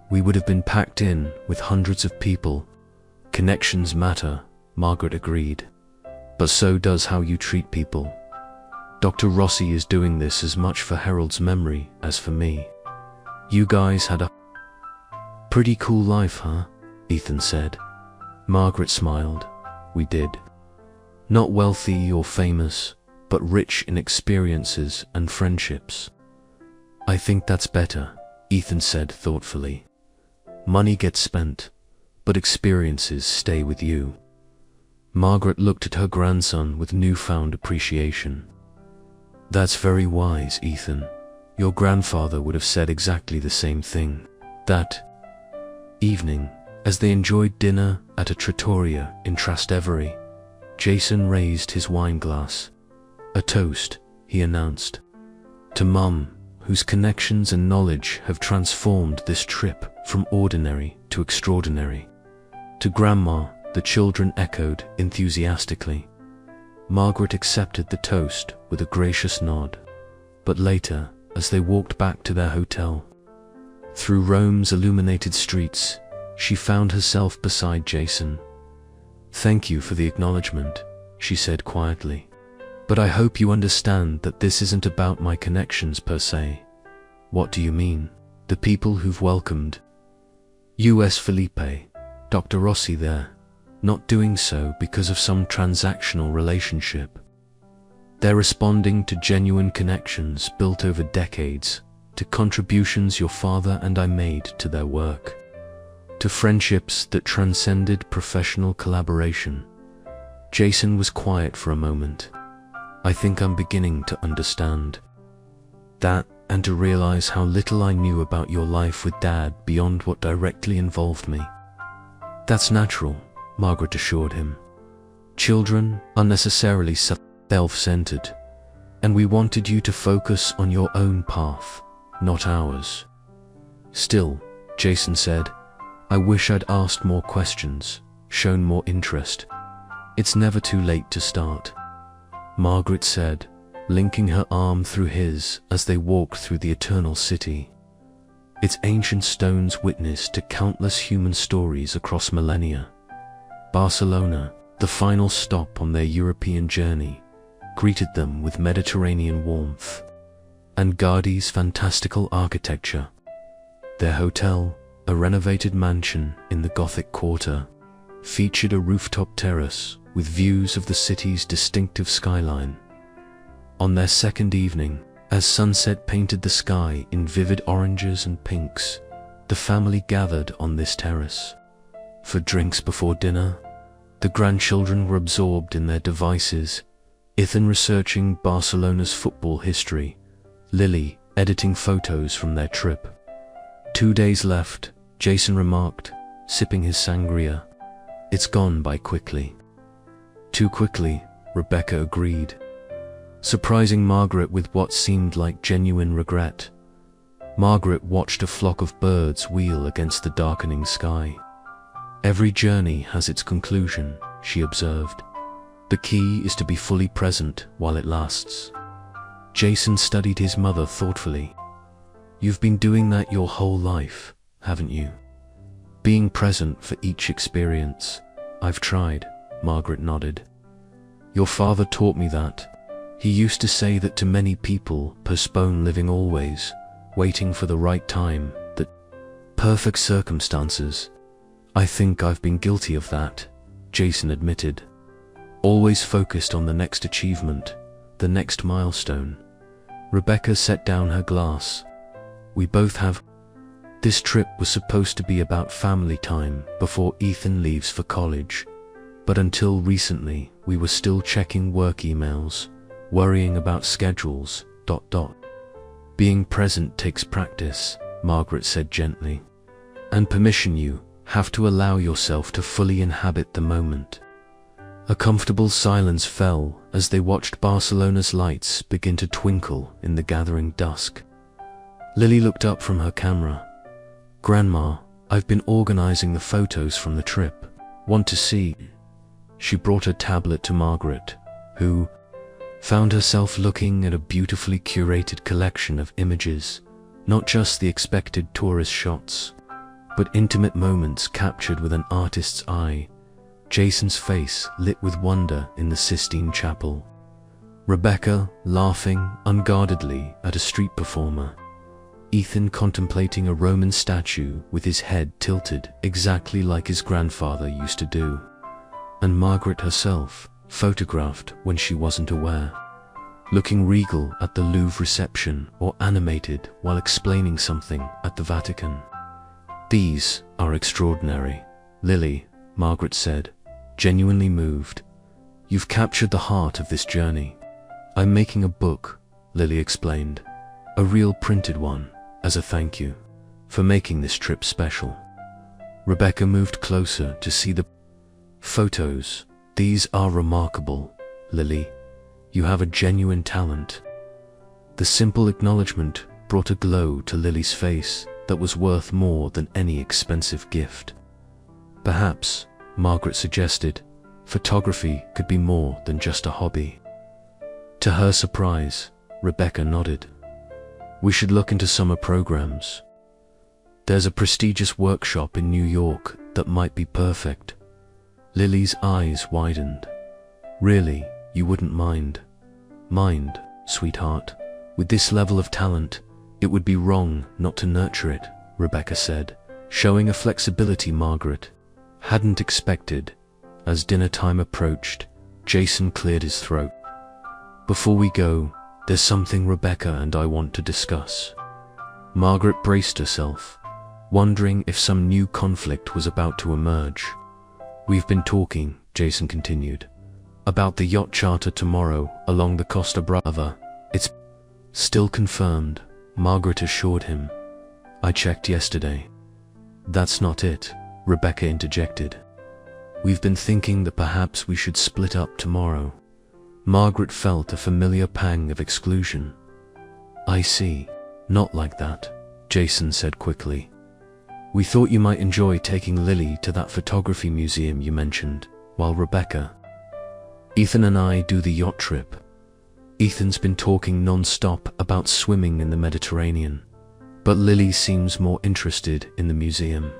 We would have been packed in with hundreds of people. Connections matter, Margaret agreed. But so does how you treat people. Dr. Rossi is doing this as much for Harold's memory as for me. You guys had a pretty cool life, huh? Ethan said. Margaret smiled. We did. Not wealthy or famous, but rich in experiences and friendships. I think that's better, Ethan said thoughtfully. Money gets spent, but experiences stay with you. Margaret looked at her grandson with newfound appreciation. That's very wise, Ethan. Your grandfather would have said exactly the same thing. That evening, as they enjoyed dinner at a trattoria in Trastevere, Jason raised his wine glass. A toast, he announced. To Mum, whose connections and knowledge have transformed this trip from ordinary to extraordinary. To Grandma, the children echoed enthusiastically. Margaret accepted the toast with a gracious nod. But later, as they walked back to their hotel, through Rome's illuminated streets, she found herself beside Jason. Thank you for the acknowledgement, she said quietly. But I hope you understand that this isn't about my connections per se. What do you mean? The people who've welcomed U.S. Felipe, Dr. Rossi there, not doing so because of some transactional relationship. They're responding to genuine connections built over decades, to contributions your father and I made to their work, to friendships that transcended professional collaboration. Jason was quiet for a moment. I think I'm beginning to understand that, and to realize how little I knew about your life with Dad beyond what directly involved me. That's natural, Margaret assured him. Children are necessarily self-centered, and we wanted you to focus on your own path, not ours. Still, Jason said, I wish I'd asked more questions, shown more interest. It's never too late to start. Margaret said, linking her arm through his as they walked through the eternal city. Its ancient stones witness to countless human stories across millennia. Barcelona, the final stop on their European journey, greeted them with Mediterranean warmth, and Gaudi's fantastical architecture. Their hotel, a renovated mansion in the Gothic Quarter, featured a rooftop terrace with views of the city's distinctive skyline. On their second evening, as sunset painted the sky in vivid oranges and pinks, the family gathered on this terrace. For drinks before dinner, the grandchildren were absorbed in their devices, Ethan researching Barcelona's football history, Lily editing photos from their trip. 2 days left, Jason remarked, sipping his sangria. It's gone by quickly. Too quickly, Rebecca agreed, surprising Margaret with what seemed like genuine regret. Margaret watched a flock of birds wheel against the darkening sky. Every journey has its conclusion, she observed. The key is to be fully present while it lasts. Jason studied his mother thoughtfully. You've been doing that your whole life, haven't you? Being present for each experience. I've tried, Margaret nodded. Your father taught me that. He used to say that to many people postpone living always, waiting for the right time, the perfect circumstances. I think I've been guilty of that, Jason admitted. Always focused on the next achievement, the next milestone. Rebecca set down her glass. We both have. This trip was supposed to be about family time before Ethan leaves for college. But until recently, we were still checking work emails, worrying about schedules, ... Being present takes practice, Margaret said gently. And permission. You have to allow yourself to fully inhabit the moment. A comfortable silence fell as they watched Barcelona's lights begin to twinkle in the gathering dusk. Lily looked up from her camera. Grandma, I've been organizing the photos from the trip. Want to see? She brought a tablet to Margaret, who found herself looking at a beautifully curated collection of images, not just the expected tourist shots. but intimate moments captured with an artist's eye. Jason's face lit with wonder in the Sistine Chapel. Rebecca laughing unguardedly at a street performer. Ethan contemplating a Roman statue with his head tilted exactly like his grandfather used to do. And Margaret herself, photographed when she wasn't aware, looking regal at the Louvre reception or animated while explaining something at the Vatican. "These are extraordinary, Lily," Margaret said, genuinely moved. "You've captured the heart of this journey." "I'm making a book," Lily explained, "a real printed one, as a thank you for making this trip special." Rebecca moved closer to see the photos. "These are remarkable, Lily. You have a genuine talent." The simple acknowledgement brought a glow to Lily's face that was worth more than any expensive gift. "Perhaps," Margaret suggested, "photography could be more than just a hobby." To her surprise, Rebecca nodded. "We should look into summer programs. There's a prestigious workshop in New York that might be perfect." Lily's eyes widened. "Really, you wouldn't mind?" "Mind, sweetheart. With this level of talent, it would be wrong not to nurture it," Rebecca said, showing a flexibility Margaret hadn't expected. As dinner time approached, Jason cleared his throat. "Before we go, there's something Rebecca and I want to discuss." Margaret braced herself, wondering if some new conflict was about to emerge. "We've been talking," Jason continued, "about the yacht charter tomorrow along the Costa Brava. It's still confirmed," Margaret assured him. "I checked yesterday." "That's not it," Rebecca interjected. "We've been thinking that perhaps we should split up tomorrow." Margaret felt a familiar pang of exclusion. "I see. Not like that," Jason said quickly. "We thought you might enjoy taking Lily to that photography museum you mentioned, while Rebecca, Ethan and I do the yacht trip." Ethan's been talking non-stop about swimming in the Mediterranean, but Lily seems more interested in the museum.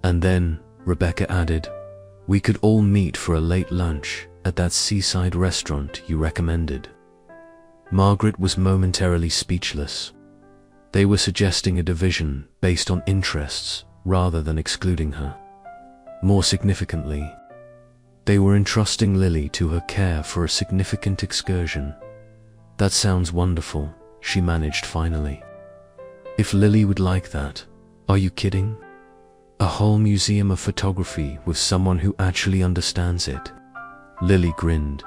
And then, Rebecca added, "We could all meet for a late lunch at that seaside restaurant you recommended." Margaret was momentarily speechless. They were suggesting a division based on interests rather than excluding her. More significantly, they were entrusting Lily to her care for a significant excursion. "That sounds wonderful," she managed finally. "If Lily would like that." "Are you kidding? A whole museum of photography with someone who actually understands it?" Lily grinned.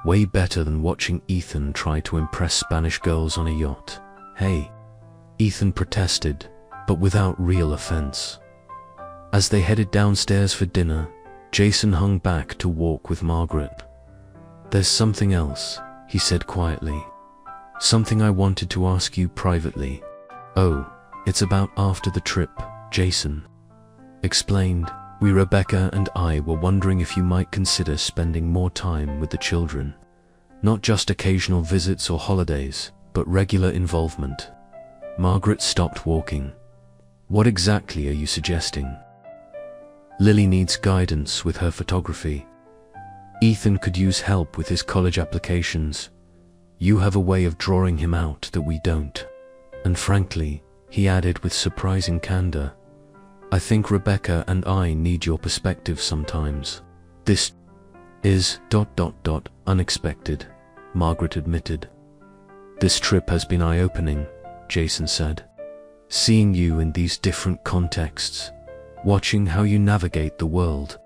"Way better than watching Ethan try to impress Spanish girls on a yacht." "Hey," Ethan protested, but without real offense. As they headed downstairs for dinner, Jason hung back to walk with Margaret. "There's something else," he said quietly. "Something I wanted to ask you privately." "Oh, it's about after the trip," Jason explained. Rebecca and I were wondering if you might consider spending more time with the children. Not just occasional visits or holidays, but regular involvement." Margaret stopped walking. "What exactly are you suggesting?" "Lily needs guidance with her photography. Ethan could use help with his college applications. You have a way of drawing him out that we don't. And frankly," he added with surprising candor, "I think Rebecca and I need your perspective sometimes." "This is ... unexpected," Margaret admitted. "This trip has been eye-opening," Jason said. "Seeing you in these different contexts, watching how you navigate the world,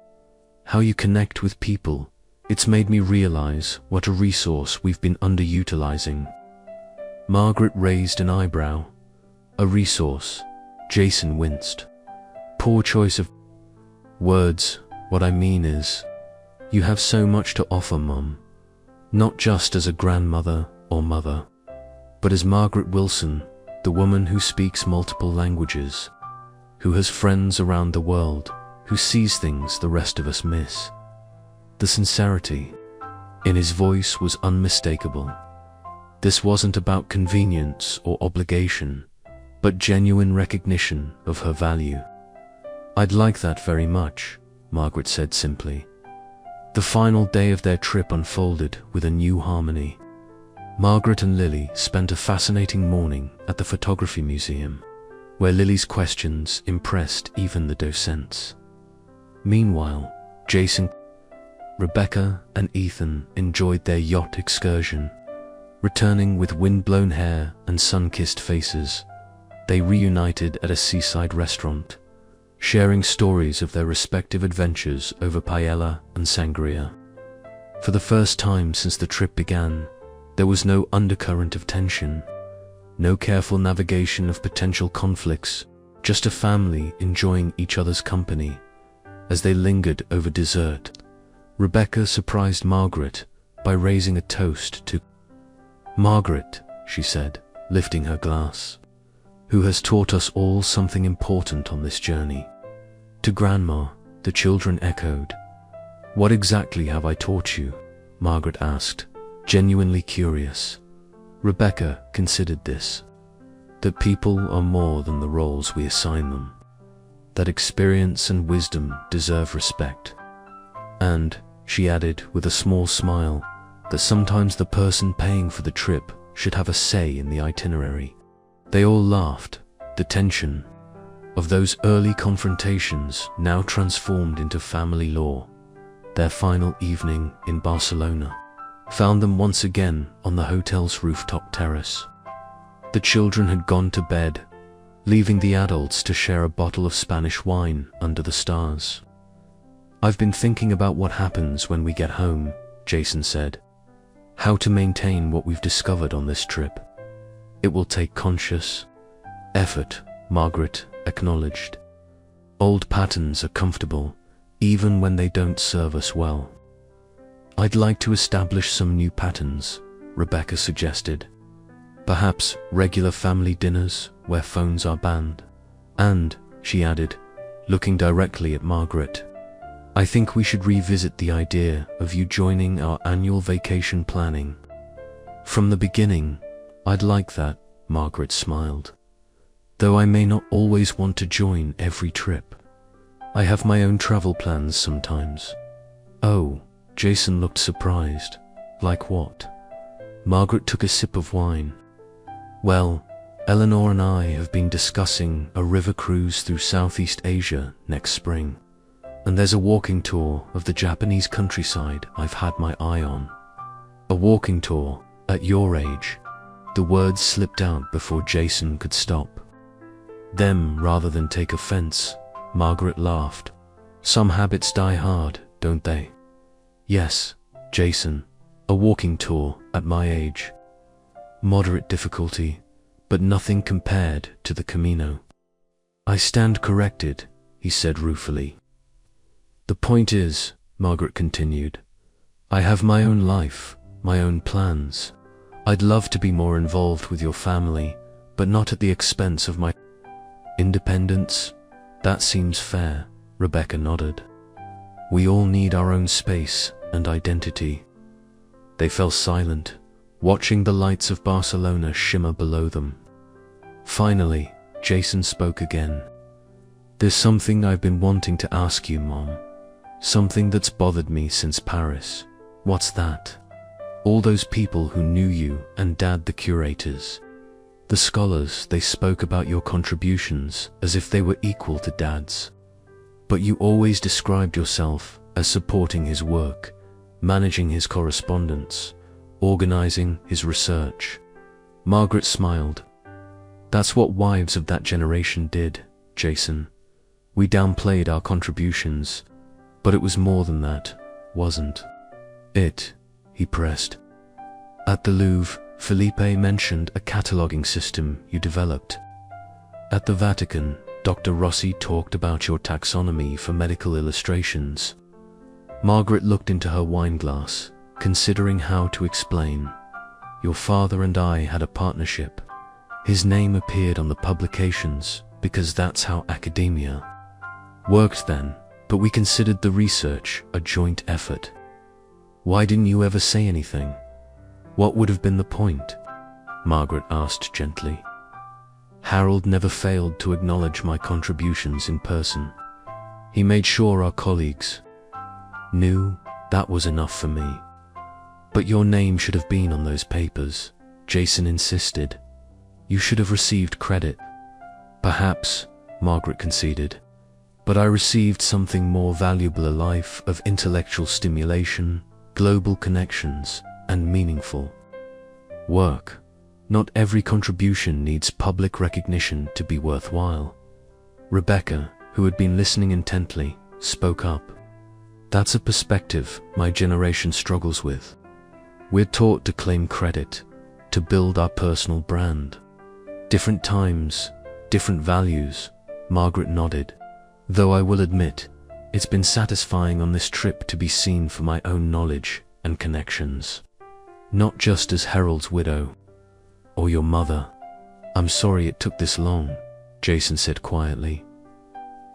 how you connect with people, it's made me realize what a resource we've been underutilizing." Margaret raised an eyebrow. "A resource?" Jason winced. "Poor choice of words. What I mean is, you have so much to offer, Mum. Not just as a grandmother or mother, but as Margaret Wilson, the woman who speaks multiple languages, who has friends around the world, who sees things the rest of us miss." The sincerity in his voice was unmistakable. This wasn't about convenience or obligation, but genuine recognition of her value. I'd like that very much, Margaret said simply. The final day of their trip unfolded with a new harmony. Margaret and Lily spent a fascinating morning at the photography museum, where Lily's questions impressed even the docents. Meanwhile, Jason, Rebecca, and Ethan enjoyed their yacht excursion. Returning with wind-blown hair and sun-kissed faces, they reunited at a seaside restaurant, sharing stories of their respective adventures over paella and sangria. For the first time since the trip began, there was no undercurrent of tension, no careful navigation of potential conflicts, just a family enjoying each other's company. As they lingered over dessert, Rebecca surprised Margaret by raising a toast to Margaret, she said, lifting her glass, who has taught us all something important on this journey. To Grandma, the children echoed. What exactly have I taught you? Margaret asked, genuinely curious. Rebecca considered this, that people are more than the roles we assign them, that experience and wisdom deserve respect. And, she added with a small smile, that sometimes the person paying for the trip should have a say in the itinerary. They all laughed. The tension of those early confrontations now transformed into family law. Their final evening in Barcelona found them once again on the hotel's rooftop terrace. The children had gone to bed, leaving the adults to share a bottle of Spanish wine under the stars. I've been thinking about what happens when we get home, Jason said. How to maintain what we've discovered on this trip. It will take conscious effort, Margaret acknowledged. Old patterns are comfortable, even when they don't serve us well. I'd like to establish some new patterns, Rebecca suggested. Perhaps regular family dinners where phones are banned. And, she added, looking directly at Margaret, I think we should revisit the idea of you joining our annual vacation planning. From the beginning, I'd like that, Margaret smiled. Though I may not always want to join every trip. I have my own travel plans sometimes. Oh, Jason looked surprised. Like what? Margaret took a sip of wine. Well, Eleanor and I have been discussing a river cruise through Southeast Asia next spring. And there's a walking tour of the Japanese countryside I've had my eye on. A walking tour at your age. The words slipped out before Jason could stop. Them rather than take offense, Margaret laughed. Some habits die hard, don't they? Yes, Jason, a walking tour at my age. Moderate difficulty, but nothing compared to the Camino. I stand corrected, he said ruefully. The point is, Margaret continued, I have my own life, my own plans. I'd love to be more involved with your family, but not at the expense of my independence. That seems fair, Rebecca nodded. We all need our own space and identity. They fell silent, watching the lights of Barcelona shimmer below them. Finally, Jason spoke again. There's something I've been wanting to ask you, Mom. Something that's bothered me since Paris. What's that? All those people who knew you and Dad, the curators. The scholars, they spoke about your contributions as if they were equal to Dad's. But you always described yourself as supporting his work, managing his correspondence, organizing his research. Margaret smiled. That's what wives of that generation did, Jason. We downplayed our contributions, but it was more than that, wasn't it? He pressed. At the Louvre, Felipe mentioned a cataloging system you developed. At the Vatican, Dr. Rossi talked about your taxonomy for medical illustrations. Margaret looked into her wineglass, considering how to explain. Your father and I had a partnership. His name appeared on the publications because that's how academia worked then, but we considered the research a joint effort. Why didn't you ever say anything? What would have been the point? Margaret asked gently. Harold never failed to acknowledge my contributions in person. He made sure our colleagues knew. That was enough for me. But your name should have been on those papers, Jason insisted. You should have received credit. Perhaps, Margaret conceded, but I received something more valuable, a life of intellectual stimulation, global connections, and meaningful work. Not every contribution needs public recognition to be worthwhile. Rebecca, who had been listening intently, spoke up. That's a perspective my generation struggles with. We're taught to claim credit, to build our personal brand. Different times, different values, Margaret nodded. Though I will admit, it's been satisfying on this trip to be seen for my own knowledge and connections. Not just as Harold's widow. Or your mother. I'm sorry it took this long, Jason said quietly.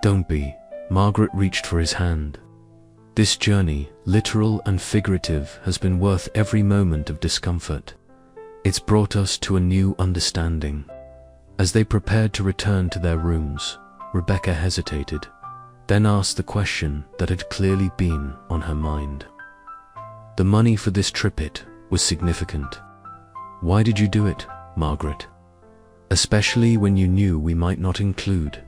Don't be. Margaret reached for his hand. This journey, literal and figurative, has been worth every moment of discomfort. It's brought us to a new understanding. As they prepared to return to their rooms, Rebecca hesitated, then asked the question that had clearly been on her mind. The money for this trip, it was significant. Why did you do it, Margaret? Especially when you knew we might not include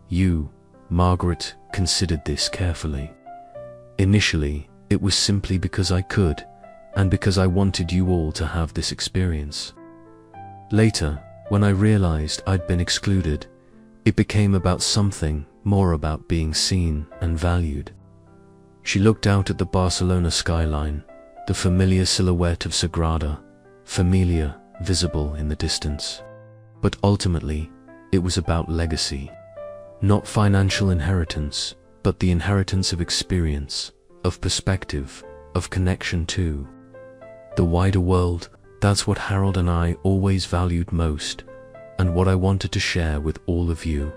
you. Margaret considered this carefully. Initially, it was simply because I could, and because I wanted you all to have this experience. Later, when I realized I'd been excluded, it became about something more, about being seen and valued. She looked out at the Barcelona skyline, the familiar silhouette of Sagrada Familia visible in the distance. But ultimately, it was about legacy. Not financial inheritance, but the inheritance of experience, of perspective, of connection to the wider world. That's what Harold and I always valued most, and what I wanted to share with all of you.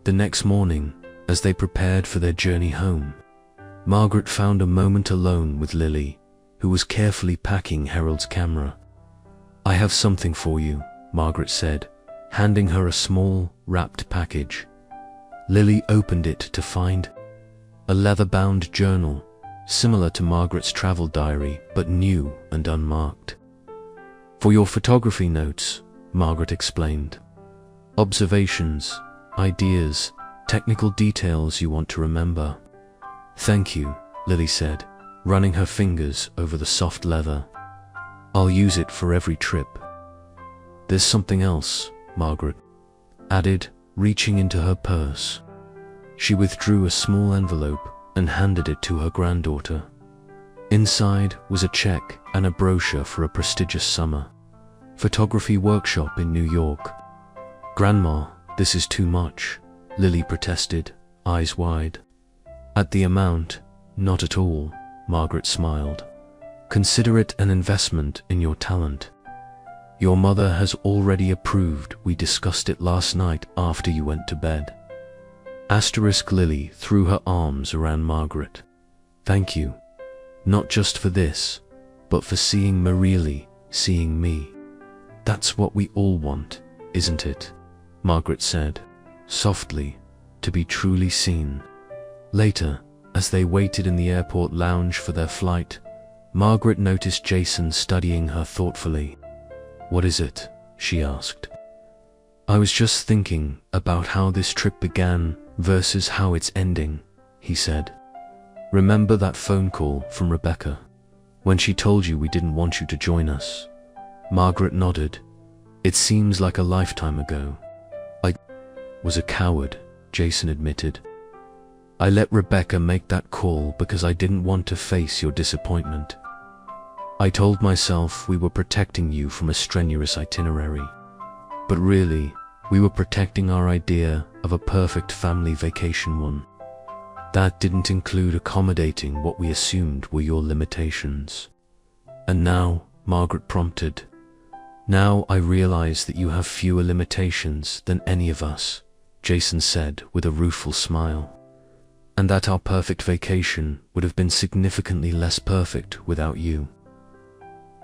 The next morning, as they prepared for their journey home, Margaret found a moment alone with Lily, who was carefully packing Harold's camera. I have something for you, Margaret said, handing her a small, wrapped package. Lily opened it to find a leather-bound journal, similar to Margaret's travel diary, but new and unmarked. For your photography notes, Margaret explained. Observations, ideas, technical details you want to remember. Thank you, Lily said, running her fingers over the soft leather. I'll use it for every trip. There's something else, Margaret added, reaching into her purse. She withdrew a small envelope and handed it to her granddaughter. Inside was a check and a brochure for a prestigious summer photography workshop in New York. Grandma, this is too much, Lily protested, eyes wide. At the amount, not at all, Margaret smiled. Consider it an investment in your talent. Your mother has already approved. We discussed it last night after you went to bed. Lily threw her arms around Margaret. Thank you. Not just for this, but for seeing Marie, seeing me. That's what we all want, isn't it? Margaret said, softly, to be truly seen. Later, as they waited in the airport lounge for their flight, Margaret noticed Jason studying her thoughtfully. What is it? She asked. I was just thinking about how this trip began versus how it's ending, he said. Remember that phone call from Rebecca, when she told you we didn't want you to join us? Margaret nodded. It seems like a lifetime ago. I was a coward, Jason admitted. I let Rebecca make that call because I didn't want to face your disappointment. I told myself we were protecting you from a strenuous itinerary. But really, we were protecting our idea of a perfect family vacation one. That didn't include accommodating what we assumed were your limitations. And now, Margaret prompted, now I realize that you have fewer limitations than any of us, Jason said with a rueful smile. And that our perfect vacation would have been significantly less perfect without you.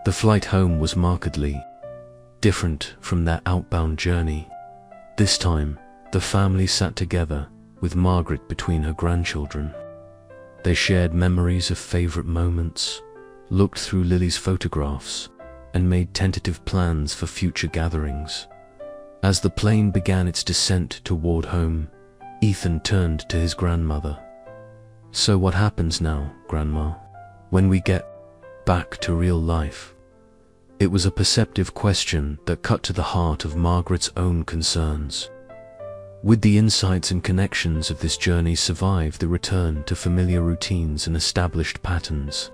The flight home was markedly different from their outbound journey. This time, the family sat together, with Margaret between her grandchildren. They shared memories of favorite moments, looked through Lily's photographs, and made tentative plans for future gatherings. As the plane began its descent toward home, Ethan turned to his grandmother. "So what happens now, Grandma, when we get back to real life?" It was a perceptive question that cut to the heart of Margaret's own concerns. Would the insights and connections of this journey survive the return to familiar routines and established patterns?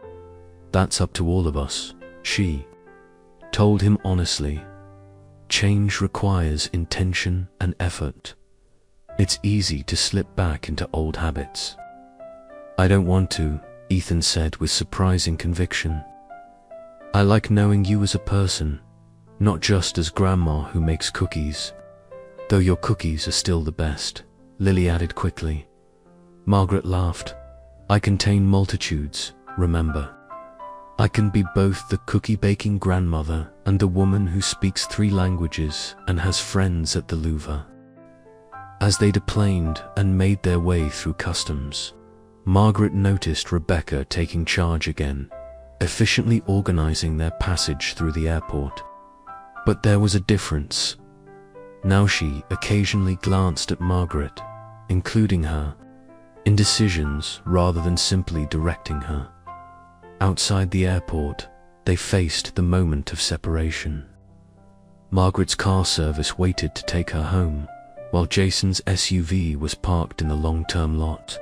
"That's up to all of us," she told him honestly. "Change requires intention and effort. It's easy to slip back into old habits." "I don't want to," Ethan said with surprising conviction. "I like knowing you as a person, not just as Grandma who makes cookies. Though your cookies are still the best," Lily added quickly. Margaret laughed. "I contain multitudes, remember. I can be both the cookie-baking grandmother and the woman who speaks 3 languages and has friends at the Louvre." As they deplaned and made their way through customs, Margaret noticed Rebecca taking charge again, efficiently organizing their passage through the airport. But there was a difference. Now she occasionally glanced at Margaret, including her in decisions rather than simply directing her. Outside the airport, they faced the moment of separation. Margaret's car service waited to take her home, while Jason's SUV was parked in the long-term lot.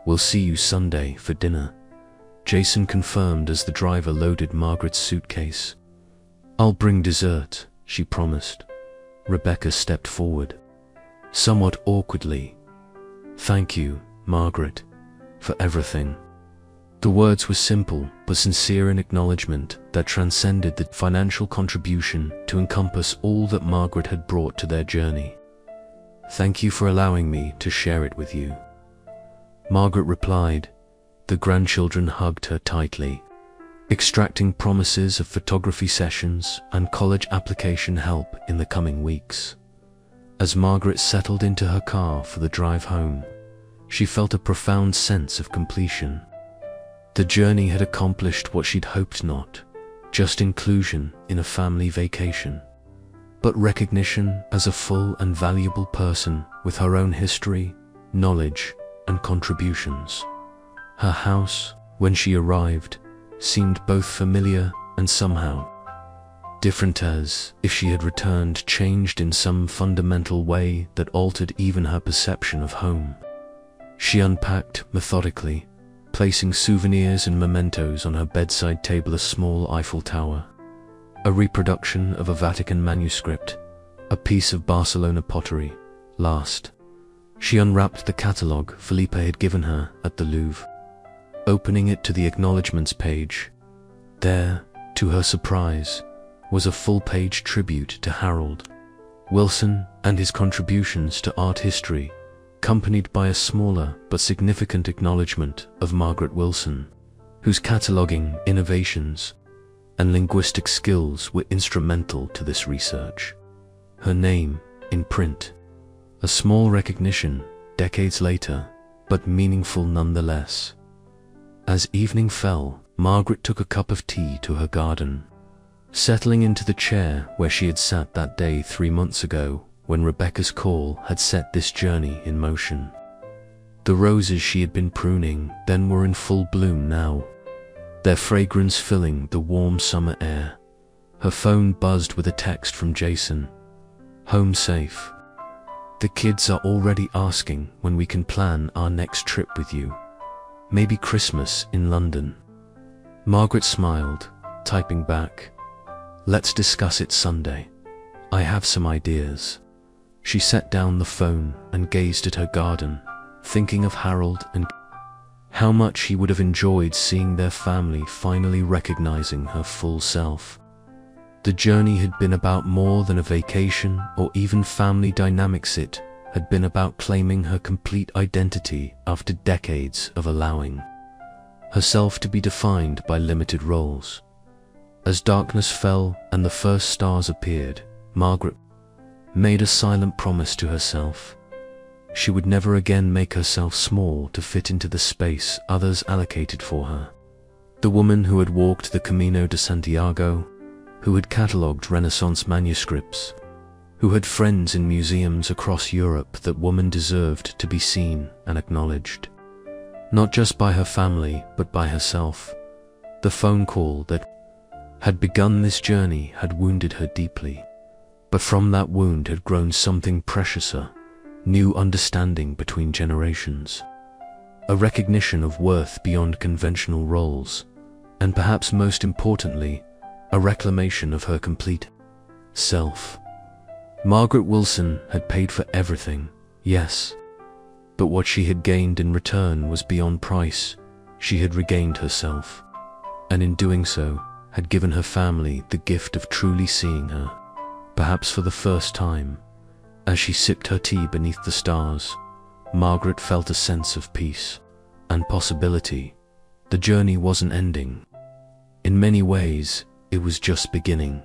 "We'll see you Sunday for dinner," Jason confirmed as the driver loaded Margaret's suitcase. "I'll bring dessert," she promised. Rebecca stepped forward, somewhat awkwardly. "Thank you, Margaret, for everything." The words were simple but sincere in acknowledgement that transcended the financial contribution to encompass all that Margaret had brought to their journey. "Thank you for allowing me to share it with you," Margaret replied. The grandchildren hugged her tightly, extracting promises of photography sessions and college application help in the coming weeks. As Margaret settled into her car for the drive home, she felt a profound sense of completion. The journey had accomplished what she'd hoped not, just inclusion in a family vacation, but recognition as a full and valuable person with her own history, knowledge, and contributions. Her house, when she arrived, seemed both familiar and somehow different, as if she had returned changed in some fundamental way that altered even her perception of home. She unpacked methodically, placing souvenirs and mementos on her bedside table: a small Eiffel Tower, a reproduction of a Vatican manuscript, a piece of Barcelona pottery. Last, she unwrapped the catalogue Felipe had given her at the Louvre. Opening it to the acknowledgements page, there, to her surprise, was a full-page tribute to Harold Wilson and his contributions to art history, accompanied by a smaller but significant acknowledgement of Margaret Wilson, whose cataloging innovations and linguistic skills were instrumental to this research. Her name in print, a small recognition decades later, but meaningful nonetheless. As evening fell, Margaret took a cup of tea to her garden, settling into the chair where she had sat that day 3 months ago when Rebecca's call had set this journey in motion. The roses she had been pruning then were in full bloom now, their fragrance filling the warm summer air. Her phone buzzed with a text from Jason. "Home safe. The kids are already asking when we can plan our next trip with you. Maybe Christmas in London." Margaret smiled, typing back, "Let's discuss it Sunday. I have some ideas." She set down the phone and gazed at her garden, thinking of Harold and how much he would have enjoyed seeing their family finally recognizing her full self. The journey had been about more than a vacation or even family dynamics. It had been about claiming her complete identity after decades of allowing herself to be defined by limited roles. As darkness fell and the first stars appeared, Margaret made a silent promise to herself. she would never again make herself small to fit into the space others allocated for her. The woman who had walked the Camino de Santiago, who had catalogued Renaissance manuscripts, who had friends in museums across Europe, that woman deserved to be seen and acknowledged. Not just by her family, but by herself. The phone call that had begun this journey had wounded her deeply, but from that wound had grown something preciouser, new understanding between generations, a recognition of worth beyond conventional roles, and perhaps most importantly, a reclamation of her complete self. Margaret Wilson had paid for everything, yes, but what she had gained in return was beyond price. She had regained herself, and in doing so, had given her family the gift of truly seeing her, perhaps for the first time. As she sipped her tea beneath the stars, Margaret felt a sense of peace and possibility. The journey wasn't ending. In many ways, it was just beginning.